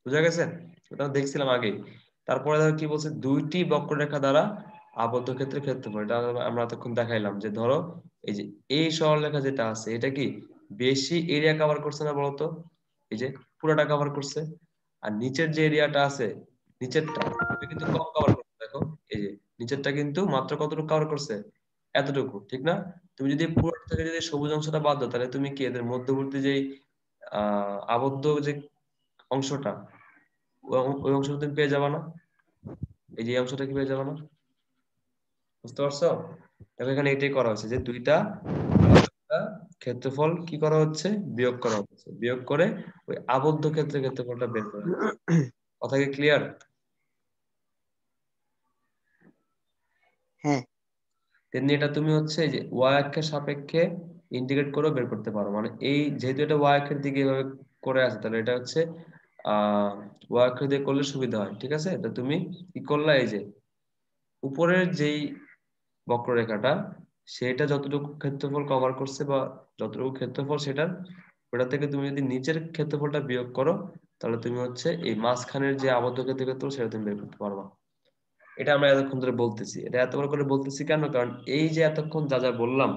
বুঝা গেছে? এটা দেখছিলাম আগে। তারপরে ধরো কি বলছে, দুইটি বক্ররেখা দ্বারা আবদ্ধ ক্ষেত্রের ক্ষেত্রফল। এটা আমরা এতক্ষণ দেখাইলাম যে ধরো এই যে এই সরলরেখা যেটা আছে এটা কি বেশি এরিয়া কভার করছে না বলতো? এই যে পুরোটা কভার করছে। আর নিচের যে এরিয়াটা আছে, নিচেরটা এটা কিন্তু কম কভার করছে। দেখো এই যে নিচেরটা কিন্তু মাত্র কতটুকু কভার করছে? এতটুকু, ঠিক না? তুমি যদি পুরো থেকে যদি সবুজ অংশটা বাদ দাও, তাহলে তুমি কি এদের মধ্যবর্তী যে আবদ্ধ যে অংশটা, ওই অংশটা তুমি পেয়ে যাবে না? এই যে অংশটা কি পেয়ে যাবে না? বুঝতে পারছো? দেখো এখানে এটাই করা হচ্ছে যে দুইটা ক্ষেত্রফল কি করা হচ্ছে, বিয়োগ করা হচ্ছে। বিয়োগ করে ওই আবদ্ধ ক্ষেত্রের ক্ষেত্রফলটা বের করা হচ্ছে। কথা কি ক্লিয়ার? হ্যাঁ তেমনি এটা তুমি হচ্ছে এই যে ওয়াই অক্ষের সাপেক্ষে ইন্টিগ্রেট করেও বের করতে পারো। মানে এই যেহেতু এটা ওয়াই অক্ষের দিকে এভাবে করে আছে, তাহলে এটা হচ্ছে ওয়াই অক্ষের দিয়ে করলে সুবিধা হয়। ঠিক আছে, তো তুমি কি করলা, এই যে উপরের যেই বক্ররেখাটা সেটা যতটুকু ক্ষেত্রফল কভার করছে বা যতটুকু ক্ষেত্রফল সেটার, ওটা থেকে তুমি যদি নিচের ক্ষেত্রফলটা বিয়োগ করো, তাহলে তুমি হচ্ছে এই মাঝখানের যে আবদ্ধ ক্ষেত্রফল সেটা তুমি বের করতে পারবা। এটা আমরা এতক্ষণ ধরে বলতেছি। এটা এত বড় করে বলতেছি কেন? কারণ এই যে এতক্ষণ যা যা বললাম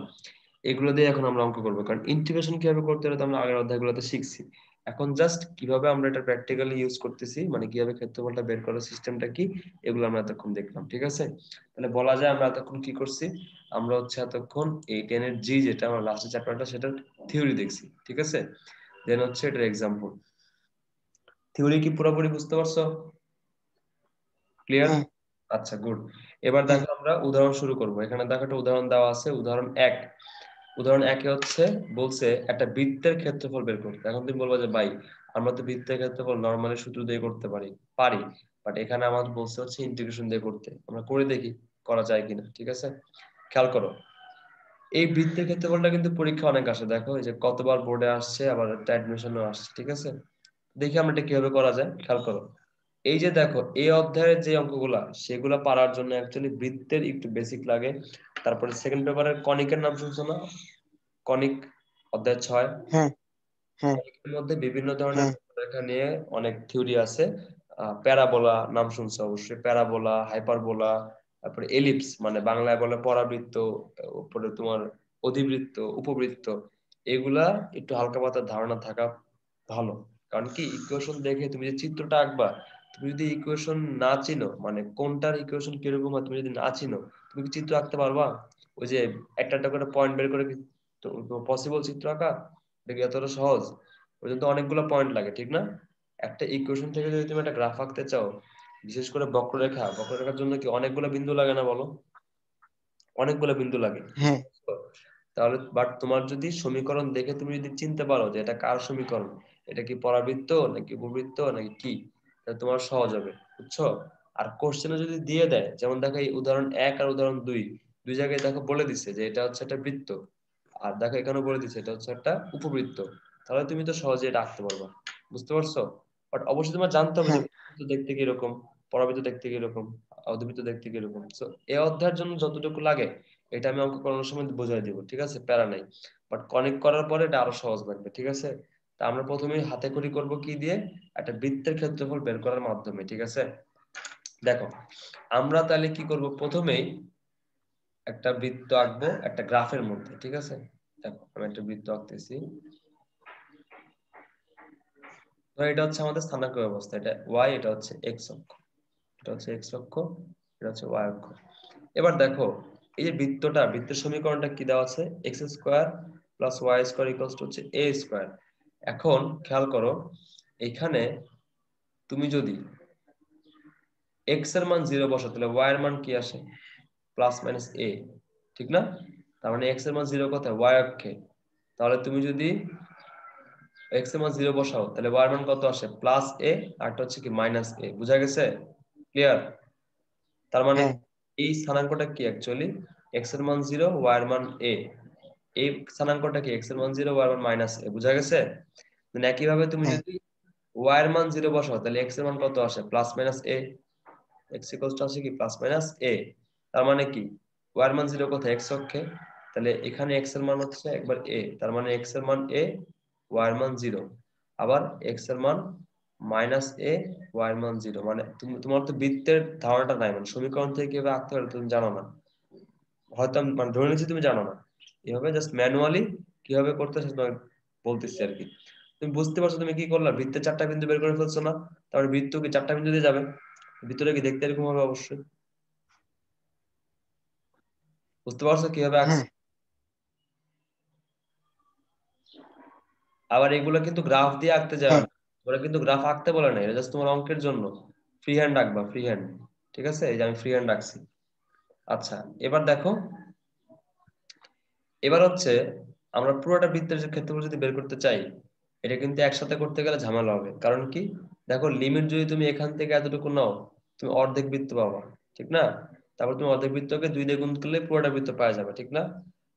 এগুলো দিয়ে এখন আমরা অঙ্ক করবো। কারণ ইন্টিগ্রেশন কিভাবে করতে হবে আমরা আগের অধ্যায়গুলোতে শিখছি। এখন জাস্ট কিভাবে আমরা এটা প্র্যাকটিক্যালি ইউজ করতেছি, মানে কিভাবে ক্ষেত্রফলটা বের করার সিস্টেমটা কি, এগুলো আমরা এতক্ষণ দেখলাম। ঠিক আছে, তাহলে বলা যায় আমরা এতক্ষণ কি করছি, আমরা হচ্ছে এতক্ষণ এই 10 এর জি যেটা আমরা লাস্টের চ্যাপ্টারটা সেটার থিওরি দেখছি। ঠিক আছে, দেন হচ্ছে এটার এক্সাম্পল। থিওরি কি পুরোপুরি বুঝতে পারছো? ক্লিয়ার? হ্যাঁ আচ্ছা, গুড। এবার হ্যাঁ দেখো আমরা উদাহরণ শুরু করব। এখানে দেখো একটা উদাহরণ দেওয়া আছে, উদাহরণ 1। উদাহরণ 1 এ হচ্ছে বলছে একটা বৃত্তের ক্ষেত্রফল বের করতে। এখন তুমি বলবা যে ভাই আমরা তো বৃত্তের ক্ষেত্রফল নরমালি সূত্র দিয়ে করতে পারি, বাট এখানে আমাদের বলছে হচ্ছে ইন্টিগ্রেশন দিয়ে করতে। আমরা করে দেখি করা যায় কিনা। ঠিক আছে, খেয়াল করো, এই বৃত্তের ক্ষেত্রফলটা কিন্তু পরীক্ষা অনেক আসে। দেখো এই যে কতবার বোর্ডে আসছে, আবার একটা অ্যাডমিশনও আসছে। ঠিক আছে, দেখি আমরা এটা কিভাবে করা যায়। খেয়াল করো, এই যে দেখো এই অধ্যায়ের যে অঙ্কগুলা সেগুলা পারার জন্য অ্যাকচুয়ালি বৃত্তের একটু বেসিক লাগে। তারপরে সেকেন্ড পেপারের কনিকের নাম শুনছো না? কনিক, অধ্যায় 6। হ্যাঁ হ্যাঁ কনিকের মধ্যে বিভিন্ন ধরনের হ্যাঁ বক্ররেখা নিয়ে অনেক থিওরি আছে। প্যারাবোলা নাম শুনছো অবশ্যই, প্যারাবোলা, হাইপারবোলা, তারপরে এলিপস মানে বাংলায় বলে পরাবৃত্ত, উপরে তোমার অধিবৃত্ত, উপবৃত্ত। এগুলা একটু হালকা পাতলা ধারণা থাকা ভালো। কারণ কি ইকুয়েশন দেখে তুমি যে চিত্রটা আঁকবা, তুমি যদি ইকুয়েশন না চিনো, মানে কোনটার ইকুয়েশন কিরকম হয় তুমি যদি না চিনো, তুমি কি চিত্র আঁকতে পারবা? ওই যে একটা একটা করে পয়েন্ট বের করে কি পসিবল চিত্র আঁকা? এটা কি এতটা সহজ? ওই জন্য তো অনেকগুলো পয়েন্ট লাগে, ঠিক না? একটা ইকুয়েশন থেকে যদি তুমি একটা গ্রাফ আঁকতে চাও, বিশেষ করে বক্ররেখা, বক্ররেখার জন্য কি অনেকগুলো বিন্দু লাগে না বলো? অনেকগুলো বিন্দু লাগে। হ্যাঁ তাহলে বাট তোমার যদি সমীকরণ দেখে তুমি যদি চিনতে পারো যে এটা কার সমীকরণ, এটা কি পরাবৃত্ত নাকি উপবৃত্ত নাকি কি, তাহলে তোমার সহজ হবে। বুঝছো? আর কোশ্চেনে যদি দিয়ে দেয়, যেমন দেখো এই উদাহরণ 1 আর উদাহরণ 2, দুই জায়গায় দেখো বলে দিচ্ছে যে এটা হচ্ছে একটা বৃত্ত, আর দেখো এখানে বলে দিচ্ছে এটা হচ্ছে একটা উপবৃত্ত, তাহলে তুমি তো সহজে এটা আঁকতে পারবা। বুঝতে পারছো? বাট অবশ্যই তোমার জানতে হবে যে হ্যাঁ উপবৃত্ত দেখতে কিরকম, পরাবৃত্ত দেখতে কিরকম, অধিবৃত্ত দেখতে কিরকম। তো এই অধ্যায়ের জন্য যতটুকু লাগে এটা আমি অঙ্ক করানোর সময় বোঝাই দিব। ঠিক আছে, প্যারা নাই। বাট কানেক্ট করার পরে এটা আরো সহজ লাগবে। ঠিক আছে, তা আমরা প্রথমেই হাতে খড়ি করব কি দিয়ে, একটা বৃত্তের ক্ষেত্রফল বের করার মাধ্যমে। ঠিক আছে, দেখো আমরা তাহলে কি করব, প্রথমেই একটা বৃত্ত আঁকবো একটা গ্রাফের মধ্যে। ঠিক আছে, দেখো আমি একটা বৃত্ত আঁকতেছি। তো এটা হচ্ছে আমাদের স্থানাঙ্ক ব্যবস্থা, এটা ওয়াই, এটা হচ্ছে এক্স অক্ষ, এটা হচ্ছে এক্স অক্ষ, এটা হচ্ছে ওয়াই অক্ষ। এবার দেখো এই যে বৃত্তটা, বৃত্তের সমীকরণটা কি দেওয়া আছে, x square plus y square equals to হচ্ছে এ স্কোয়ার। এখন খেয়াল করো, এখানে তুমি যদি এক্স এর মান 0 বসাও, তাহলে ওয়াই এর মান কি আসে, প্লাস মাইনাস এ, ঠিক না? তার মানে এক্স এর মান 0 কোথায়, ওয়াই অক্ষে। তাহলে তুমি যদি এক্স এর মান 0 বসাও, তাহলে ওয়াই এর মান কত আসে, প্লাস এ, আরটা হচ্ছে কি মাইনাস এ। বুঝা গেছে? ক্লিয়ার? তার মানে হ্যাঁ এই স্থানাঙ্কটা কি অ্যাকচুয়ালি, এক্স এর মান 0, ওয়াই এর মান এ, এই স্থানাঙ্কটা কি x এর মান 0 y এর মান মাইনাস a, বুঝা গেছে? মানে একই ভাবে তুমি হ্যাঁ যদি y এর মান 0 বসাও তাহলে x এর মান কত আসে, plus minus a। x equals to আসে কি প্লাস মাইনাস a। তার মানে কি y এর মান 0 কোথায়, x অক্ষে, তাহলে এখানে x এর মান হচ্ছে একবার a, তার মানে x এর মান a, y এর মান 0। আবার x এর মান মাইনাস a, y এর মান 0। মানে তোমার তো বৃত্তের ধারণাটা নাই, মানে সমীকরণ থেকে কিভাবে আঁকতে পারো তুমি জানো না, হয়তো আমি মানে ধরে নিচ্ছি তুমি জানো না। এভাবে জাস্ট ম্যানুয়ালি কিভাবে করতে হয় সেটা তোমাকে বলতেছি আর কি। তুমি বুঝতে পারছো তুমি কি করলা, বৃত্তের 4টা বিন্দু বের করে ফেলছো না, তারপরে বৃত্ত কি 4টা বিন্দু দিয়ে যাবে, ভিতরে কি দেখতে এরকম হবে অবশ্যই। বুঝতে পারছো কিভাবে আঁকছি? হ্যাঁ আবার এগুলো কিন্তু গ্রাফ দিয়ে আঁকতে যাবে হ্যাঁ না, ওরা কিন্তু গ্রাফ আঁকতে বলে না, এটা জাস্ট তোমার অঙ্কের জন্য ফ্রি হ্যান্ড আঁকবা, ফ্রি হ্যান্ড। ঠিক আছে, এই যে আমি ফ্রি হ্যান্ড আঁকছি। আচ্ছা, এবার দেখো, এবার হচ্ছে আমরা পুরোটা বৃত্তের যে ক্ষেত্রফল যদি বের করতে চাই, এটা কিন্তু একসাথে করতে গেলে ঝামেলা হবে। কারণ কি, দেখো লিমিট যদি তুমি এখান থেকে এতটুকু নাও, তুমি অর্ধেক বৃত্ত পাবা, ঠিক না? তারপর তুমি অর্ধেক বৃত্তকে 2 দিয়ে গুণ করলে পুরোটা বৃত্ত পাওয়া যাবে, ঠিক না?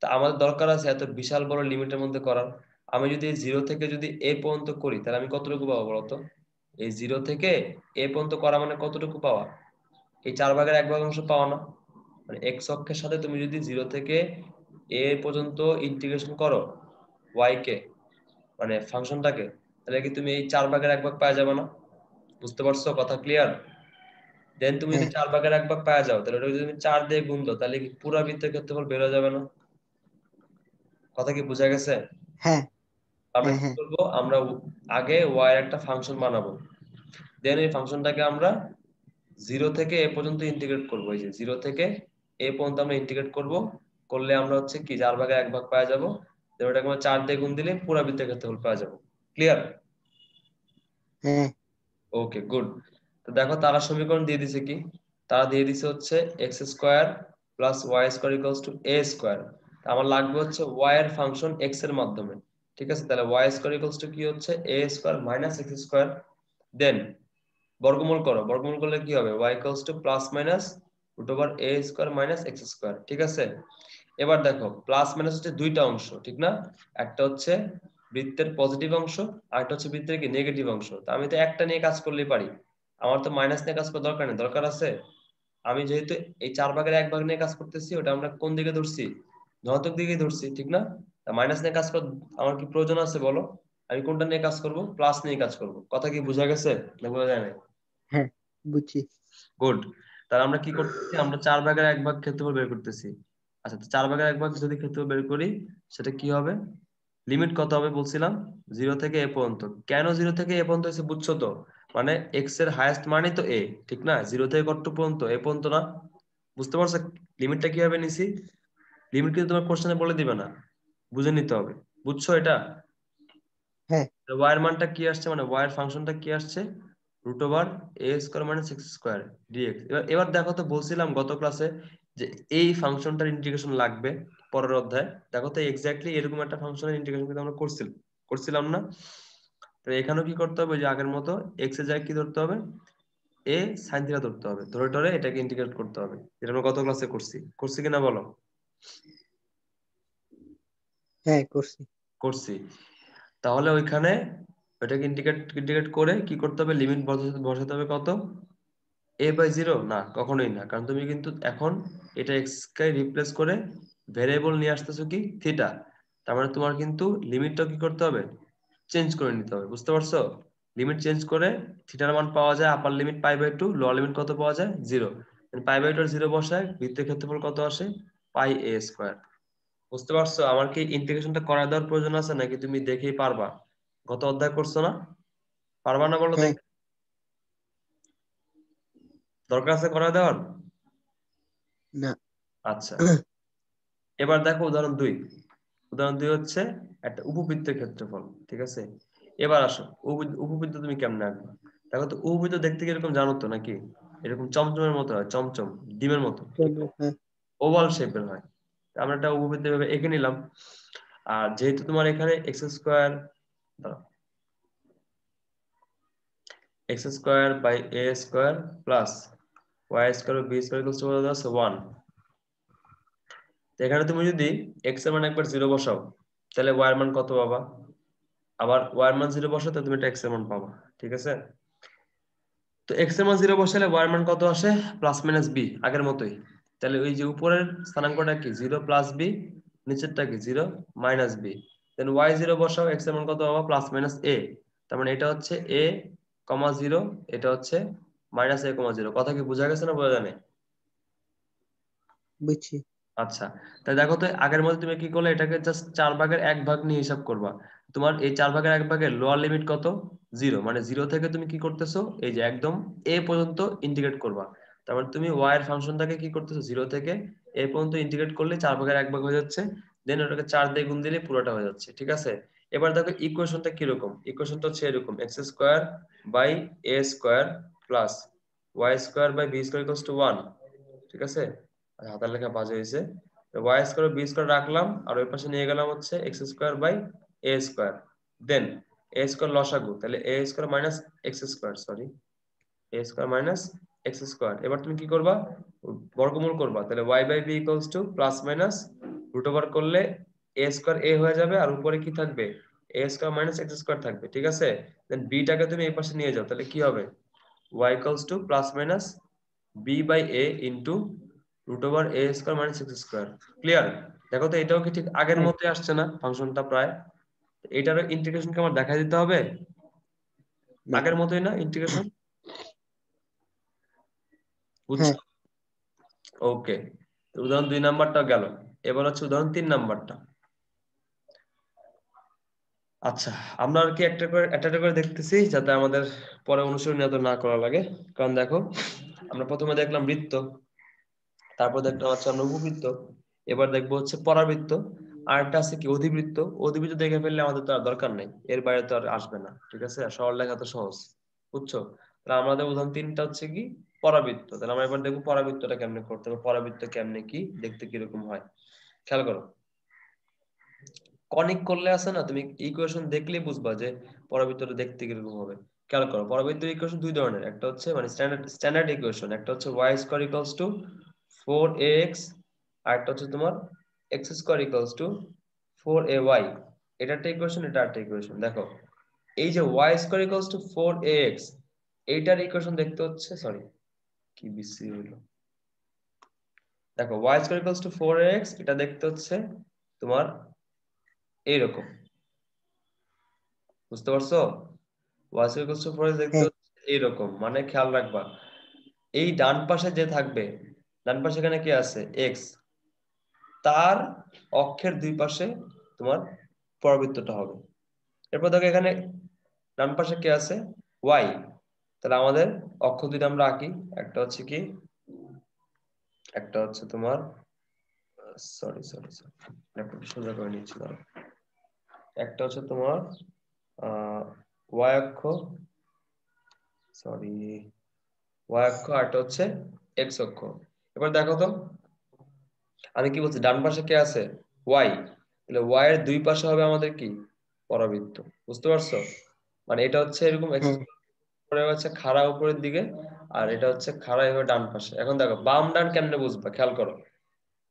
তা আমাদের দরকার আছে এত বিশাল বড় লিমিটের মধ্যে করার। আমি যদি 0 থেকে যদি a পর্যন্ত করি তাহলে আমি কতটুকু পাবো বলতো? এই 0 থেকে a পর্যন্ত করা মানে কতটুকু পাওয়া, এই 4 ভাগের 1 ভাগ অংশ পাওয়া না? মানে এক্স অক্ষের সাথে তুমি যদি 0 থেকে a পর্যন্ত ইন্টিগ্রেশন করো y কে, মানে ফাংশনটাকে, তাহলে কি তুমি এই 4 ভাগের 1 ভাগ পাওয়া যাবে না? বুঝতে পারছো, কথা ক্লিয়ার? দেন তুমি যদি হ্যাঁ 4 ভাগের 1 ভাগ পাওয়া যাও তাহলে ওটা যদি তুমি 4 দিয়ে গুণ দাও তাহলে কি পুরো বৃত্তের ক্ষেত্রফল বের হয়ে যাবে না? কথা কি বোঝা গেছে? হ্যাঁ আমরা হ্যাঁ কি হ্যাঁ করব, আমরা আগে y এর একটা ফাংশন বানাবো, দেন এই ফাংশনটাকে আমরা 0 থেকে a পর্যন্ত ইন্টিগ্রেট করবো। এই যে 0 থেকে a পর্যন্ত আমরা ইন্টিগ্রেট করব, করলে আমরা হচ্ছে কি 4 ভাগের 1 ভাগ পাওয়া যাবো, তো ওটাকে আমরা 4 দিয়ে গুণ দিলে পুরো বৃত্তের ক্ষেত্রফল পাওয়া যাবে। ক্লিয়ার? হ্যাঁ ওকে, গুড। তো দেখো তারা সমীকরণ দিয়ে দিছে কি, তারা দিয়ে দিছে হচ্ছে x square plus y square equals to a square. আমার লাগবে হচ্ছে ওয়াই এর ফাংশন এক্স এর মাধ্যমে। ঠিক আছে, তাহলে ওয়াই স্কোয়ার ইকুয়ালস টু কি হচ্ছে a square minus x square. Then বর্গমূল করো, বর্গমূল করলে কি হবে, y equals to plus minus root over a square minus x square. ঠিক আছে, এবার দেখো প্লাস মাইনাস হচ্ছে দুইটা অংশ, ঠিক না? একটা হচ্ছে বৃত্তের পজিটিভ অংশ, আর একটা হচ্ছে বৃত্তের কি নেগেটিভ অংশ। তো আমি তো একটা নিয়ে কাজ করলেই পারি, আমার তো মাইনাস নিয়ে কাজ করার দরকার নেই, দরকার আছে আমি যেহেতু এই 4 ভাগের 1 ভাগ নিয়ে কাজ করতেছি, ওটা আমরা কোন দিকে ধরছি, ধনাত্মক দিকে ধরছি, ঠিক না? তা মাইনাস নিয়ে কাজ করার আমার কি প্রয়োজন আছে বলো? আমি কোনটা নিয়ে কাজ করব, প্লাস নিয়ে কাজ করব। কথা কি বোঝা গেছে না বোঝা যায় না? হ্যাঁ বুঝছি। গুড। তাহলে আমরা কি করতেছি, আমরা 4 ভাগের 1 ভাগ ক্ষেত্রফল বের করতেছি। আচ্ছা, তো 4 ভাগের 1 ভাগ যদি ক্ষেত্রফল বের করি সেটা কি হবে, লিমিট কত হবে বলছিলাম 0 থেকে a পর্যন্ত। কেন 0 থেকে a পর্যন্ত হচ্ছে বুঝছো তো, মানে এক্স এর হাইয়েস্ট মানই তো a, ঠিক না? 0 থেকে কত পর্যন্ত, a পর্যন্ত না? বুঝতে পারছো লিমিটটা কিভাবে নিছি? লিমিট কিন্তু তোমার কোশ্চেনে বলে দিবে না, বুঝে নিতে হবে। বুঝছো এটা? হ্যাঁ ওয়াই এর মানটা কি আসছে, মানে ওয়াই এর ফাংশনটা কি আসছে, root over a square minus x square dx. এবার এবার দেখো তো, বলছিলাম গত ক্লাসে যে এই ফাংশনটার ইন্টিগ্রেশন লাগবে পরের অধ্যায়ে। দেখো তো এক্স্যাক্টলি এরকম একটা ফাংশনের ইন্টিগ্রেশন কিন্তু আমরা করছিলাম না? তো এখানেও কি করতে হবে, যে আগের মতো এক্স এর জায়গায় কি ধরতে হবে, এ সাইন থিটা ধরতে হবে, ধরে ধরে এটাকে ইন্টিগ্রেট করতে হবে, যেটা আমরা গত ক্লাসে করছি কিনা বলো? হ্যাঁ করছি। করছি। তাহলে ওইখানে ওইটাকে ইন্টিগ্রেট ইন্টিগ্রেট করে কি করতে হবে, লিমিট বসাতে হবে কত, a বাই 0 না, কখনোই না, কারণ তুমি কিন্তু এখন এটা এক্স কে রিপ্লেস করে ভেরিয়েবল নিয়ে আসতেছো কি থিটা, তার মানে তোমার কিন্তু লিমিটটা কি করতে হবে, চেঞ্জ করে নিতে হবে। বুঝতে পারছো? লিমিট চেঞ্জ করে থিটার মান পাওয়া যায় আপার লিমিট π/2, লোয়ার লিমিট কত পাওয়া যায় 0। π/2 আর 0 বসায় বৃত্তের ক্ষেত্রফল কত আসে, পাই a স্কয়ার। বুঝতে পারছো আমার কি ইন্টিগ্রেশনটা করা দেওয়ার প্রয়োজন আছে নাকি তুমি দেখেই পারবা? গত অধ্যায় করছো না, পারবা না বলো হ্যাঁ দেখে? দরকার আছে করা দেওয়ার? না আচ্ছা, এবার দেখো উদাহরণ 2। উদাহরণ 2 হচ্ছে একটা উপবৃত্তের ক্ষেত্রফল। ঠিক আছে, এবার আসো উপবৃত্ত তুমি কেমনে আঁকবে। দেখো তো উপবৃত্ত দেখতে কিরকম জানো তো নাকি, এরকম চমচমের মতো হয়, চমচম ডিমের মতো, ঠিক চলো আছে, হ্যাঁ ওভাল শেপের হয়। তা আমরা একটা উপবৃত্ত ভাবে এঁকে নিলাম। আর যেহেতু তোমার এখানে x square by a square plus y square b square equals to 1, তো এখানে তুমি যদি x এর মান একবার 0 বসাও তাহলে y এর মান কত পাবা, আবার y এর মান 0 বসাও তাহলে তুমি এটা x এর মান পাবা, ঠিক আছে? তো x এর মান 0 বসালে y এর মান কত আসে, প্লাস মাইনাস b, আগের মতোই। তাহলে ওই যে উপরের স্থানাঙ্কটা কি 0 প্লাস b, নিচেরটা কি 0 মাইনাস b, দেন y 0 বসাও, x এর মান কত পাবা, প্লাস মাইনাস a। তার মানে এটা হচ্ছে a, 0, এটা হচ্ছে মাইনাস a, 0। কথা কি বোঝা গেছে না বোঝা যায় না? বুঝছি। আচ্ছা, তাই দেখো তো আগের মধ্যে তুমি কি করলে, এটাকে জাস্ট 4/1 নিয়ে হিসাব করবা। তোমার এই 4/1 লোয়ার লিমিট কত, 0, মানে 0 থেকে তুমি কি করতেছো, এই যে একদম a পর্যন্ত ইন্টিগ্রেট করবা। তার মানে তুমি y এর ফাংশনটাকে কি করতেছো, 0 থেকে a পর্যন্ত ইন্টিগ্রেট করলে 4/1 হয়ে যাচ্ছে, দেন ওটাকে 4 দিয়ে গুণ দিলে পুরোটা হয়ে যাচ্ছে, ঠিক আছে? এবার দেখো ইকুয়েশনটা কিরকম, ইকুয়েশনটা হচ্ছে এরকম, x square by a square plus y square by b square equals to 1, ঠিক আছে? আর হাতের লেখা বাজে হয়েছে, y স্কয়ার b স্কয়ার রাখলাম আর ওই পাশে নিয়ে গেলাম হচ্ছে x square by a square, then a square লসাগু, তাহলে a square minus x square, sorry a square minus x square. এবার তুমি কি করবা, বর্গমূল করবা, তাহলে y by b equals to plus minus root over করলে a স্কয়ার a হয়ে যাবে, আর উপরে কি থাকবে, a square minus x square থাকবে, ঠিক আছে? দেন b টাকে তুমি এই পাশে নিয়ে যাও, তাহলে কি হবে, y equals to plus minus b by a into root over a square minus x square. Clear? দেখো তো এটাও কি ঠিক আগের হ্যাঁ মতোই আসছে না ফাংশনটা প্রায়? এটারও ইন্টিগ্রেশনকে আমার দেখা দিতে হবে, না। আগের মতোই না ইন্টিগ্রেশন, হ্যাঁ বুঝছো? ওকে, উদাহরণ 2 নাম্বারটা গেল, এবার হচ্ছে উদাহরণ 3 নাম্বারটা। আচ্ছা, আমরা আর কি একটা করে দেখতেছি যাতে আমাদের পরে অনুশীলন এত না করা লাগে। কারণ দেখো, আমরা প্রথমে দেখলাম বৃত্ত, তারপর দেখলাম হচ্ছে আমরা উপবৃত্ত, এবার দেখবো হচ্ছে পরাবৃত্ত, আর একটা আছে কি অধিবৃত্ত। অধিবৃত্ত দেখে ফেললে আমাদের তো আর দরকার নেই, এর বাইরে তো আর আসবে না, ঠিক আছে? আর সরল লেখা তো সহজ, বুঝছো? তাহলে আমাদের উদাহরণ 3টা হচ্ছে কি পরাবৃত্ত। তাহলে আমরা এবার দেখবো পরাবৃত্তটা কেমনে করতে হবে, পরাবৃত্ত কেমনে কি দেখতে কিরকম হয়, খেয়াল করো। কনিক করলে আছে না, তুমি ইকুয়েশন দেখলেই বুঝবা যে পরাবৃত্তটা দেখতে কিরকম হবে। খেয়াল করো, পরাবৃত্ত ইকুয়েশন দুই ধরনের, একটা হচ্ছে মানে স্ট্যান্ডার্ড ইকুয়েশন, একটা হচ্ছে y square equals two 4ax, আর একটা হচ্ছে তোমার x square equals two 4ay। এটা একটা ইকুয়েশন, এটা একটা ইকুয়েশন। দেখো এই যে y square equals two 4ax, এইটার ইকুয়েশন দেখতে হচ্ছে, সরি কি বিশ্রী হইলো, দেখো y square equals two 4ax, এটা দেখতে হচ্ছে তোমার এইরকম, বুঝতে পারছো? y square equals two 4ax দেখতে হ্যাঁ হচ্ছে এইরকম, মানে খেয়াল রাখবা এই ডান পাশে যে থাকবে, ডান পাশে এখানে কি আছে x, তার অক্ষের দুই পাশে তোমার পরাবৃত্তটা হবে। এরপর দেখো এখানে ডান পাশে কি আছে, y, তাহলে আমাদের অক্ষ দুইটা আমরা আঁকি, একটা হচ্ছে কি, একটা হচ্ছে তোমার, সরি সরি সরি ল্যাপটপটা সোজা করে নিচ্ছি দাঁড়াও। একটা হচ্ছে তোমার y অক্ষ, সরি y অক্ষ, আর একটা হচ্ছে x অক্ষ। এবার দেখো তো আমি কি বলছি, ডান পাশে কে আছে, y, তাহলে y এর দুই পাশে হবে আমাদের কি পরাবৃত্ত, বুঝতে পারছো? মানে এটা হচ্ছে এরকম x হ্যাঁ উপরে হচ্ছে খাড়া উপরের দিকে, আর এটা হচ্ছে খাড়া এভাবে ডান পাশে। এখন দেখো বাম ডান কেমনে বুঝবা, খেয়াল করো,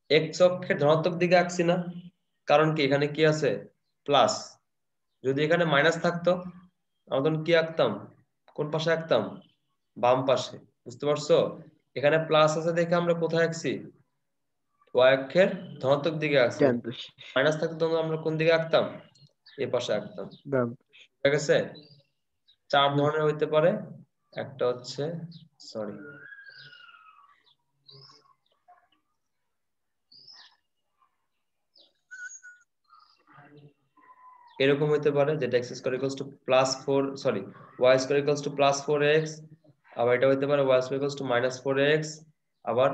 x অক্ষের ধনাত্মক দিকে আঁকছি না, কারণ কি এখানে কি আছে প্লাস, যদি এখানে মাইনাস থাকতো আমরা তখন কি আঁকতাম, কোন পাশে আঁকতাম, বাম পাশে, বুঝতে পারছো? এখানে প্লাস আছে দেখে আমরা কোথায় আঁকছি, y অক্ষের ধনাত্মক দিকে আঁকছি, ডান পাশে মাইনাস থাকতো তখন আমরা কোন দিকে আঁকতাম, এই পাশে আঁকতাম, বাম। ঠিক আছে? চার হুম ধরনের হইতে পারে, একটা হচ্ছে, সরি এরকম হইতে পারে, যেটা x square equals to plus 4, sorry y square equals to plus 4x, আবার এটা হইতে পারে y square equals two minus 4x, আবার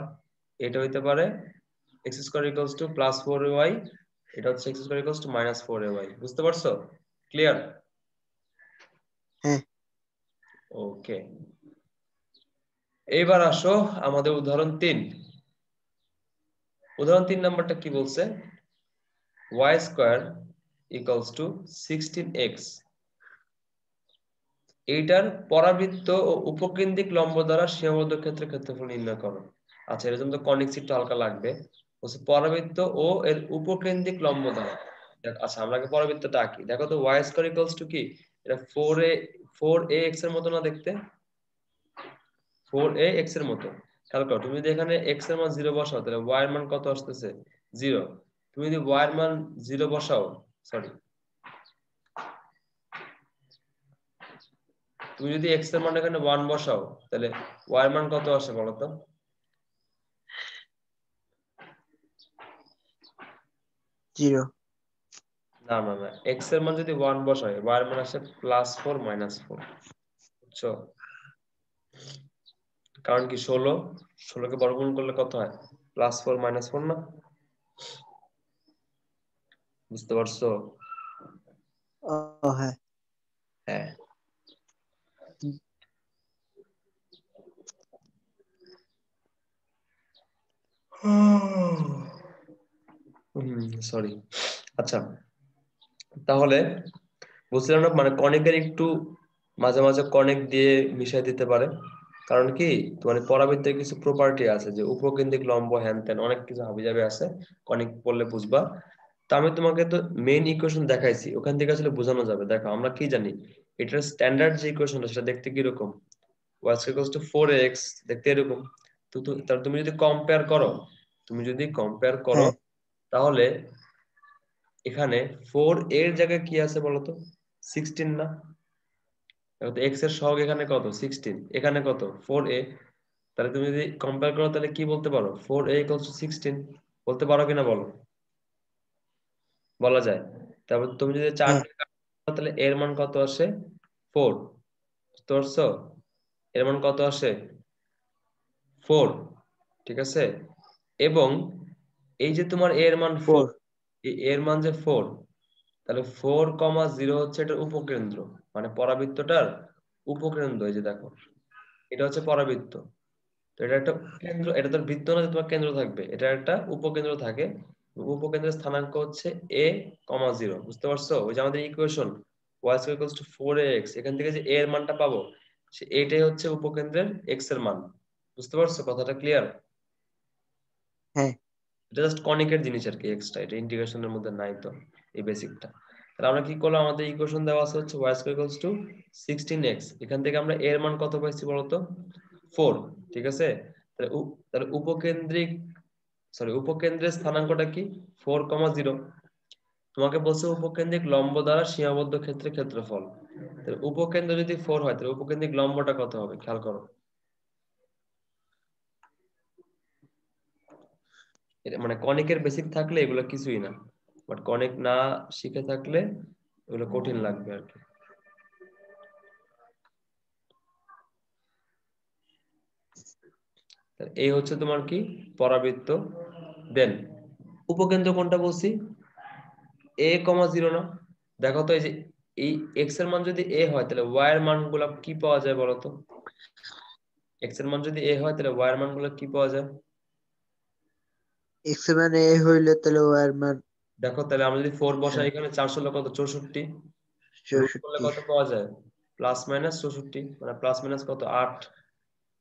এটা হইতে পারে x square equals to plus 4y, এটা হচ্ছে x square equals two minus 4ay। বুঝতে পারছো? ক্লিয়ার? হ্যাঁ ওকে, এইবার আসো আমাদের উদাহরণ 3। উদাহরণ 3 নাম্বারটা কি বলছে, y square equals two 16x, এইটার পরাবৃত্ত ও উপকেন্দ্রিক লম্ব দ্বারা সীমাবদ্ধ ক্ষেত্রের ক্ষেত্রফল নির্ণয় করো। আচ্ছা, এর জন্য তো কনিক চিত্র হালকা লাগবে, বলছে পরাবৃত্ত ও এর উপকেন্দ্রিক লম্ব দ্বারা। আচ্ছা আমরা আগে পরাবৃত্তটা আঁকি। দেখো তো y স্কয়ার ইকুয়ালস টু কি, এটা 4a x এর মতো না দেখতে, 4a x এর মতো। খেয়াল করো, তুমি যদি এখানে x এর মান 0 বসাও তাহলে y এর মান কত আসতেছে 0। তুমি যদি y এর মান 0 বসাও, সরি, তুমি যদি x এর মান এখানে 1 বসাও তাহলে y এর মান কত আসে বলো তো? 0। না না না, x এর মান যদি 1 বসাই y এর মান আসে +4 -4, বুঝছো? কারণ কি 16 কে বর্গমূল করলে কত হয়, +4 -4 না? বুঝতে পারছো? ও হ্যাঁ। হ্যাঁ। সরি। আচ্ছা তাহলে বুঝলাম না, মানে কণিকের একটু মাঝে মাঝে কণিক দিয়ে মিশাই দিতে পারে। কারণ কি তোমার পরাবৃত্তের কিছু প্রপার্টি আছে, যে উপকেন্দ্রিক লম্ব হ্যান ত্যান অনেক কিছু হাবিজাবি আছে, কণিক পড়লে বুঝবা। তো আমি তোমাকে তো মেইন ইকুয়েশন দেখাইছি, ওখান থেকে আসলে বোঝানো যাবে। দেখো আমরা কি জানি, এটার স্ট্যান্ডার্ড যে ইকুয়েশনটা সেটা দেখতে কি রকম, y equals to 4x, দেখতে এরকম। তো তাহলে তুমি যদি কম্পেয়ার করো, হ্যাঁ তাহলে এখানে 4 এর জায়গায় কি আছে বলতো, 16 না? এক্স এর সহগ এখানে কত 16, এখানে কত 4a। তাহলে তুমি যদি কম্পেয়ার করো তাহলে কি বলতে পারো, 4a equals to 16 বলতে পারো কিনা বলো? বলা যায়। তারপর তুমি যদি 4 হ্যাঁ দিয়ে কাটো তাহলে এর মান কত আসে 4, বুঝতে পারছো? এর মান কত আসে 4, ঠিক আছে। এবং এই যে তোমার এর মান 4, 4। এই এর মান যে 4, তাহলে 4,0 হচ্ছে এটার উপকেন্দ্র, মানে পরাবৃত্তটার উপকেন্দ্র। এই যে দেখো এটা হচ্ছে পরাবৃত্ত, তো এটা একটা কেন্দ্র, এটা তো বৃত্ত না যে তোমার কেন্দ্র থাকবে, এটা একটা উপকেন্দ্র থাকে। উপকেন্দ্রের স্থানাঙ্ক হচ্ছে a,0, বুঝতে পারছো? ওই যে আমাদের equation y equals to 4ax, এখান থেকে যে a এর মানটা পাবো এটাই হচ্ছে উপকেন্দ্রের x এর মান। বুঝতে পারছো কথাটা ক্লিয়ার? হ্যাঁ এটা জাস্ট কনিকের জিনিস আর কি, এক্সট্রা, এটা ইন্টিগ্রেশনের মধ্যে নাই তো এই বেসিকটা। তাহলে আমরা কি করলাম, আমাদের ইকুয়েশন দেওয়া আছে হচ্ছে y equals to 16x, এখান থেকে আমরা এর মান কত পাইছি বলতো 4, ঠিক আছে। তাহলে উপকেন্দ্রের স্থানাঙ্কটা কি 4,0। তোমাকে বলছে উপকেন্দ্রিক লম্ব দ্বারা সীমাবদ্ধ ক্ষেত্রে ক্ষেত্রফল। তাহলে উপকেন্দ্র যদি 4 হয় তাহলে উপকেন্দ্রিক লম্বটা কত হবে খেয়াল করো। এটা মানে কনিকের বেসিক থাকলে এগুলো কিছুই না, বাট কনিক না শিখে থাকলে এগুলো কঠিন লাগবে আর কি। এই হচ্ছে তোমার কি পরাবৃত্ত। দেন উপকেন্দ্র কোনটা বলছি, a,0 না? দেখো তো এই যে এই x এর মান যদি a হয় তাহলে y এর মানগুলো কি পাওয়া যায় বলো তো? x এর মান যদি a হয় তাহলে y এর মানগুলো কি পাওয়া যায়? x এর মান a হইলে তাহলে y এর মান দেখো তাহলে আমরা যদি 4 বসাই এখানে 4 ষোলো কত 64, রুট করলে 64। কত পাওয়া যায় +-64, মানে প্লাস মাইনাস কত 8।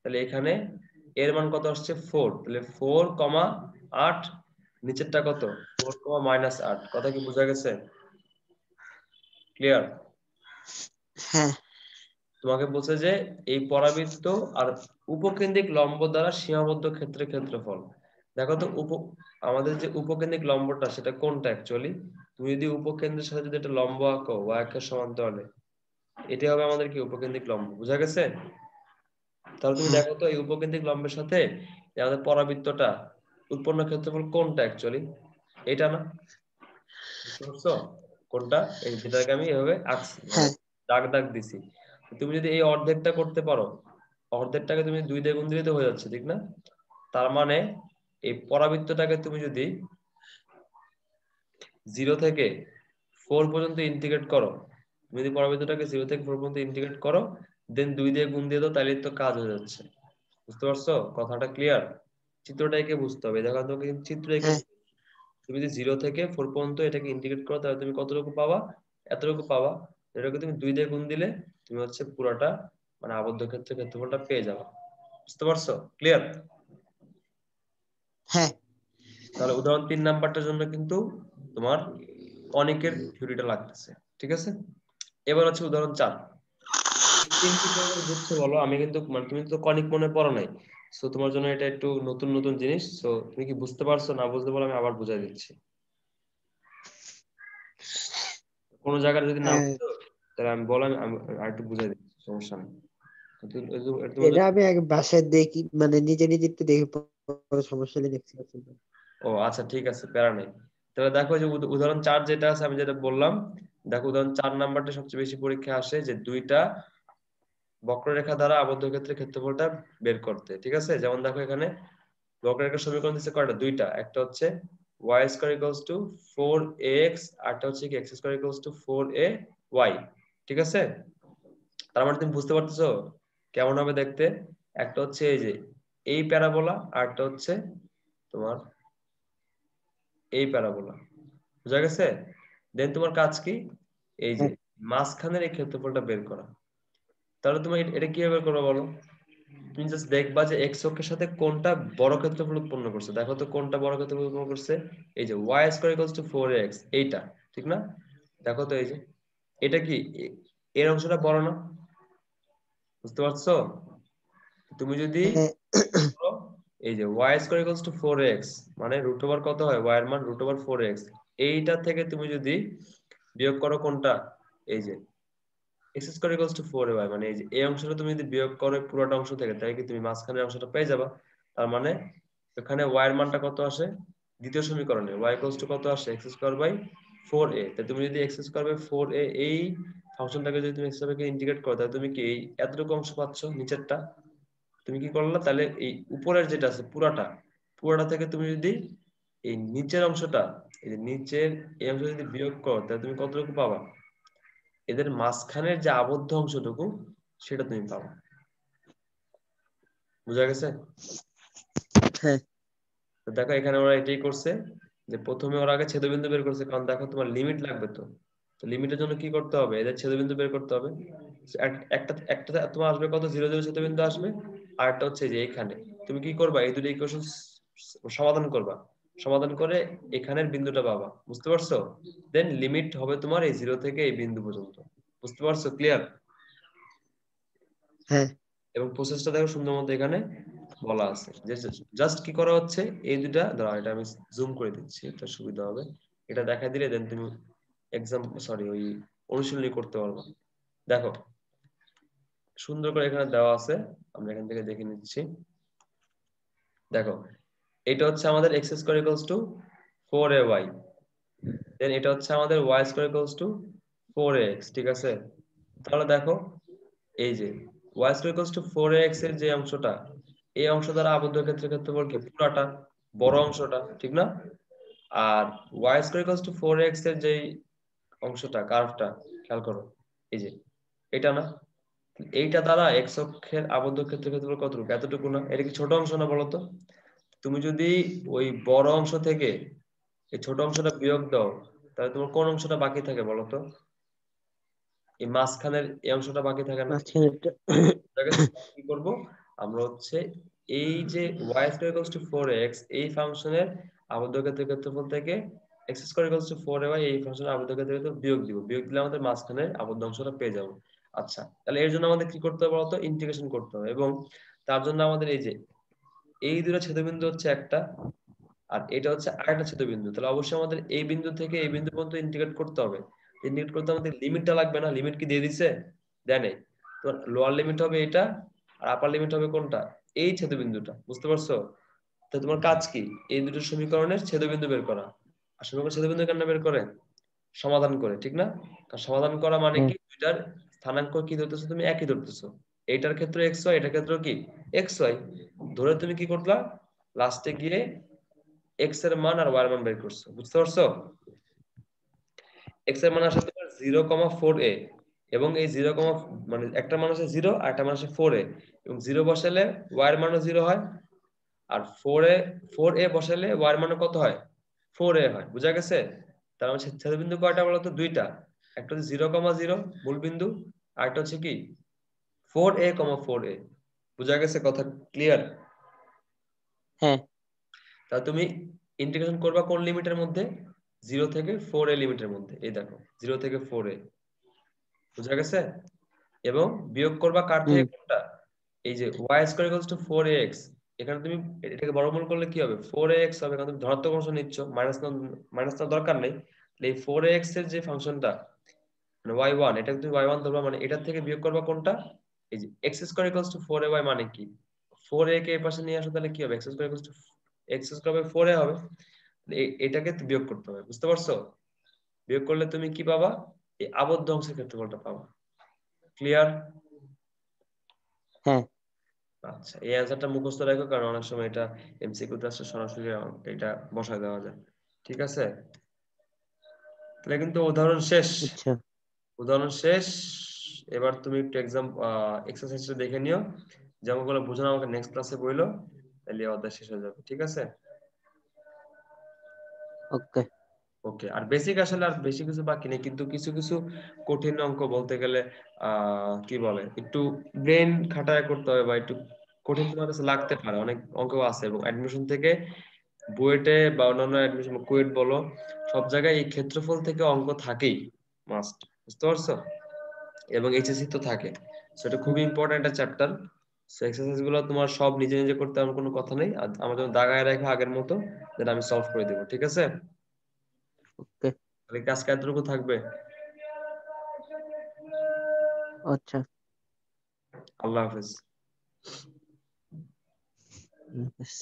তাহলে এখানে এর মান কত আসছে 4, তাহলে 4,8, নিচেরটা কত 4,-8। কথা কি বোঝা গেছে? ক্লিয়ার? হ্যাঁ তোমাকে বলছে যে এই পরাবৃত্ত আর উপকেন্দ্রিক লম্ব দ্বারা সীমাবদ্ধ ক্ষেত্রে ক্ষেত্রফল। দেখো তো আমাদের যে উপকেন্দ্রিক লম্বটা সেটা কোনটা অ্যাকচুয়ালি, তুমি যদি উপকেন্দ্রের সাথে যদি একটা লম্ব আঁকো y অক্ষের সমান্তরালে, এটি হবে আমাদের কি উপকেন্দ্রিক লম্ব। বুঝা গেছে? তাহলে তুমি হ্যাঁ দেখো তো এই উপকেন্দ্রিক লম্বের সাথে এই আমাদের পরাবৃত্তটা উৎপন্ন ক্ষেত্রফল কোনটা অ্যাকচুয়ালি, এটা না? বুঝতে পারছো কোনটা? এই যেটাকে আমি এভাবে আঁকছি, মানে হ্যাঁ দাগ দাগ দিছি। তুমি যদি এই অর্ধেকটা করতে পারো, অর্ধেকটাকে তুমি 2 দিয়ে গুণ দিলে তো হয়ে যাচ্ছে, ঠিক না? তার মানে এই পরাবৃত্তটাকে তুমি যদি 0 থেকে 4 পর্যন্ত ইন্টিগ্রেট করো, তুমি যদি পরাবৃত্তটাকে 0 থেকে 4 পর্যন্ত ইন্টিগ্রেট করো, দেন 2 দিয়ে গুণ দিয়ে দাও, তাহলে তো কাজ হয়ে যাচ্ছে। বুঝতে পারছো কথাটা ক্লিয়ার? চিত্রটাকে বুঝতে হবে। দেখো তোমাকে কিন্তু চিত্রটাকে, হ্যাঁ তুমি যদি 0 থেকে 4 পর্যন্ত এটাকে ইন্টিগ্রেট করো তাহলে তুমি কতটুকু পাবা, এতটুকু পাবা। এটাকে তুমি 2 দিয়ে গুণ দিলে তুমি হচ্ছে পুরোটা, মানে আবদ্ধ ক্ষেত্রে ক্ষেত্রফলটা পেয়ে যাবে। বুঝতে পারছো? ক্লিয়ার? হ্যাঁ তাহলে উদাহরণ 3 নাম্বারটার জন্য কিন্তু তোমার কনিকের থিওরিটা লাগতেছে, ঠিক আছে? এবার হচ্ছে উদাহরণ 4। তিনটি কিভাবে বুঝছো বলো? আমি কিন্তু মানে তুমি তো কনিক মনে পড়ো নাই, সো তোমার জন্য এটা একটু নতুন নতুন জিনিস। সো তুমি কি বুঝতে পারছো? না বুঝতে পারলে আমি আবার বুঝাই দিচ্ছি। কোনো জায়গায় যদি না হ্যাঁ, বুঝছো তাহলে আমি বললাম, আমি আর একটু বুঝাই দিচ্ছি, সমস্যা নেই। তোমার এটা আমি আগে বাসায় দেখি, মানে নিজে নিজে একটু দেখে পরে সমস্যা নেই, দেখতে পাচ্ছি না। ও আচ্ছা, ঠিক আছে, প্যারা নেই। তাহলে দেখো যে উদাহরণ 4 যেটা আছে আমি যেটা বললাম, দেখো উদাহরণ 4 নাম্বারটা সবচেয়ে বেশি পরীক্ষায় আসে, যে দুইটা বক্ররেখা দ্বারা আবদ্ধ ক্ষেত্রে ক্ষেত্রফলটা বের করতে, ঠিক আছে? যেমন দেখো এখানে বক্ররেখার সমীকরণ দিচ্ছে কয়টা? দুইটা। একটা হচ্ছে y square equals two 4ax, আরটা হচ্ছে কি x square equals two 4ay, ঠিক আছে? তার মানে তুমি বুঝতে পারতেছো কেমন হবে দেখতে? একটা হচ্ছে এই যে এই প্যারাবোলা, আরটা হচ্ছে তোমার এই প্যারাবোলা, বুঝা গেছে? দেন তোমার কাজ কি? এই যে হ্যাঁ, মাঝখানের এই ক্ষেত্রফলটা বের করা। তাহলে তুমি এটা কিভাবে বের করবে বলো? তুমি জাস্ট দেখবা যে এক্স অক্ষের সাথে কোনটা বড় ক্ষেত্রফল উৎপন্ন করছে। দেখো তো কোনটা বড় ক্ষেত্রফল উৎপন্ন করছে। এই যে y square equals two 4x, এইটা, ঠিক না? দেখো তো এই যে এটা কি এর অংশটা বড় না? বুঝতে পারছো? তুমি যদি হ্যাঁ, ধরো এই যে y square equals two 4x, মানে রুট ওভার কত হয়? y এর মান রুট ওভার 4x। এইটা থেকে তুমি যদি বিয়োগ করো কোনটা? এই যে x square equals two 4y, মানে এই যে এই অংশটা তুমি যদি বিয়োগ করো পুরোটা অংশ থেকে, তাহলে কি তুমি মাঝখানের অংশটা পেয়ে যাবা। তার মানে এখানে y এর মানটা কত আসে? দ্বিতীয় সমীকরণে y ইকুয়ালস টু কত আসে? x square by 4a। তাই তুমি যদি x স্কয়ার বাই 4a এই ফাংশনটাকে যদি তুমি x স্কয়ারকে ইন্টিগ্রেট করো, তাহলে তুমি কি এই এতটুকু অংশ পাচ্ছ নিচেরটা। তুমি কি করলা? তাহলে এই উপরের যেটা আছে পুরাটা, পুরাটা থেকে তুমি যদি এই নিচের অংশটা, এই যে নিচের এই অংশ যদি বিয়োগ করো, তাহলে তুমি কতটুকু পাবা? এদের মাঝখানের যে আবদ্ধ অংশটুকু সেটা তুমি পাবা। বুঝা গেছে? হ্যাঁ, তো দেখো এখানে ওরা এটাই করছে, যে প্রথমে ওরা আগে ছেদবিন্দু বের করছে, কারণ দেখো তোমার লিমিট লাগবে তো। তো লিমিটের জন্য কি করতে হবে? এদের ছেদবিন্দু বের করতে হবে। একটা একটা তোমার আসবে কত? 0 0 ছেদবিন্দু আসবে। আর একটা হচ্ছে যে এখানে তুমি কি করবা? এই দুটো ইকুয়েশন সমাধান করবা। সমাধান করে এখানের বিন্দুটা পাবা। বুঝতে পারছো? দেন লিমিট হবে তোমার এই 0 থেকে এই বিন্দু পর্যন্ত। বুঝতে পারছো? ক্লিয়ার? হ্যাঁ, এবং প্রসেসটা দেখো সুন্দর মতো এখানে বলা আছে, যে জাস্ট কি করা হচ্ছে, এই দুটা ধরো, এটা আমি জুম করে দিচ্ছি, এটা সুবিধা হবে। এটা দেখা দিলে দেন তুমি এক্সাম সরি ওই অনুশীলনী করতে পারবে। দেখো সুন্দর করে এখানে দেওয়া আছে, আমরা এখান থেকে দেখে নিচ্ছি। দেখো এটা হচ্ছে আমাদের x square equals two 4ay, দেন এটা হচ্ছে আমাদের y square equals two 4ax, ঠিক আছে? তাহলে দেখো এই যে y square equals two 4ax এর যে অংশটা, এই অংশ দ্বারা আবদ্ধ ক্ষেত্রের ক্ষেত্রফল কি? পুরাটা বড় অংশটা, ঠিক না? আর y square equals two 4x এর যে অংশটা, কার্ভটা, খেয়াল করো এই যে এটা না, এইটা দ্বারা x অক্ষের আবদ্ধ ক্ষেত্রের ক্ষেত্রফল কতটুকু? এতটুকু না? এটা কি ছোট অংশ না বলো তো? তুমি যদি ওই বড় অংশ থেকে এই ছোট অংশটা বিয়োগ দাও, তাহলে তোমার কোন অংশটা বাকি থাকে বলো তো? এই মাঝখানের এই অংশটা বাকি থাকে না? মাঝখানে একটা ঠিক আছে, কি করব আমরা হচ্ছে এই যে y square equals two 4x এই ফাংশনের আবদ্ধ ক্ষেত্রের ক্ষেত্রফল থেকে x square equals two 4y এই ফাংশনের আবদ্ধ ক্ষেত্রের ক্ষেত্রফল বিয়োগ দিব। বিয়োগ দিলে আমাদের মাঝখানের আবদ্ধ অংশটা পেয়ে যাব। আচ্ছা, তাহলে এর জন্য আমাদের কি করতে হবে বলতো? ইন্টিগ্রেশন করতে হবে। এবং তার জন্য আমাদের এই যে এই দুটো ছেদবিন্দু হচ্ছে একটা, আর এটা হচ্ছে আরেকটা ছেদবিন্দু। তাহলে অবশ্যই আমাদের এই বিন্দু থেকে এই বিন্দু পর্যন্ত ইন্টিগ্রেট করতে হবে। ইন্টিগ্রেট করতে আমাদের লিমিটটা লাগবে না? লিমিট কি দিয়ে দিছে? দেয় নাই। তো লোয়ার লিমিট হবে এটা, আর আপার লিমিট হবে কোনটা? এই ছেদবিন্দুটা। বুঝতে পারছো? তো তোমার কাজ কি? এই দুটো সমীকরণের ছেদবিন্দু বের করা। আর সমীকরণ ছেদবিন্দু কেন বের করে? সমাধান করে, ঠিক না? কারণ সমাধান করা মানে হ্যাঁ, কি? দুইটার স্থানাঙ্ক কি ধরতেছো? তুমি একই ধরতেছো। এইটার ক্ষেত্রে এক্স ওয়াই, এটার ক্ষেত্রে কি এক্স ওয়াই ধরে তুমি কি করলা? লাস্টে গিয়ে এক্স এর মান আর ওয়াই এর মান বের করছো। বুঝতে পারছো? এক্স এর মান আসে তোমার 0,4a, এবং এই 0, মানে একটা মান আসে 0 আর একটা মান আসে 4a, এবং 0 বসালে ওয়াই এর মানও 0 হয়, আর 4a বসালে ওয়াই এর মানও কত হয়? 4a হয়। বুঝা গেছে? তার মানে ছেদবিন্দু কয়টা বলতো? দুইটা। একটা হচ্ছে 0,0 মূল বিন্দু, আর একটা হচ্ছে কি 4a,4a। বুঝা গেছে? কথা ক্লিয়ার? হ্যাঁ, তা তুমি ইন্টিগ্রেশন করবা কোন লিমিটের মধ্যে? 0 থেকে 4a লিমিটের মধ্যে। এই দেখো 0 থেকে 4a, বুঝা গেছে? এবং বিয়োগ করবা কার থেকে হুম কোনটা? এই যে y square equals two 4ax, এখানে তুমি এটাকে বর্গমূল করলে কি হবে? 4ax হবে, কারণ তুমি ধনাত্মক অংশ নিচ্ছ, মাইনাস না দরকার নেই। তাহলে এই 4ax এর যে ফাংশনটা মানে y1, এটা তুমি y1 ধরবা, মানে এটার থেকে বিয়োগ করবা কোনটা? এই যে x square equals two 4ay, মানে কি 4a কে এই পাশে নিয়ে আসো, তাহলে কি হবে? x square equals to x square by 4a হবে। এটাকে বিয়োগ করতে হবে, বুঝতে পারছো? বিয়োগ করলে তুমি কি পাবা? এই আবদ্ধ অংশের ক্ষেত্রফলটা পাবা। ক্লিয়ার? হ্যাঁ আচ্ছা, এই অ্যান্সারটা মুখস্থ রাখো, কারণ অনেক সময় এটা এমসিকিউ তে আসলে সরাসরি এটা বসায় দেওয়া যায়। ঠিক আছে, তাহলে কিন্তু উদাহরণ শেষ। আচ্ছা উদাহরণ শেষ। এবার তুমি একটু এক্সাম এক্সারসাইজটা দেখে নিও, যেমনগুলো বোঝানো আমাকে নেক্সট ক্লাসে বইলো, তাহলে এই অধ্যায় শেষ হয়ে যাবে। ঠিক আছে, ওকে ওকে। আর বেসিক আসলে আর বেশি কিছু বাকি নেই, কিন্তু কিছু কিছু কঠিন অঙ্ক বলতে গেলে কি বলে, একটু ব্রেন খাটায় করতে হবে, বা একটু কঠিন তোমার কাছে লাগতে পারে। অনেক অঙ্ক আছে, এবং অ্যাডমিশন থেকে বুয়েটে বা অন্যান্য অ্যাডমিশন, কুয়েট বলো, সব জায়গায় এই ক্ষেত্রফল থেকে অঙ্ক থাকেই, মাস্ট, বুঝতে পারছো? এবং এইচএসসি তো থাকে, সেটা খুবই ইম্পর্টেন্ট একটা চ্যাপ্টার। সো এক্সারসাইজ গুলো তোমার সব নিজে নিজে করতে আমার কোনো কথা নেই, আর আমার জন্য দাগায় রাখা আগের মতো, যেটা আমি সলভ করে দেবো। ঠিক আছে, ওকে তাহলে কাজ কতটুকু থাকবে? আচ্ছা আল্লাহ হাফেজ। হুম, ব্যাস।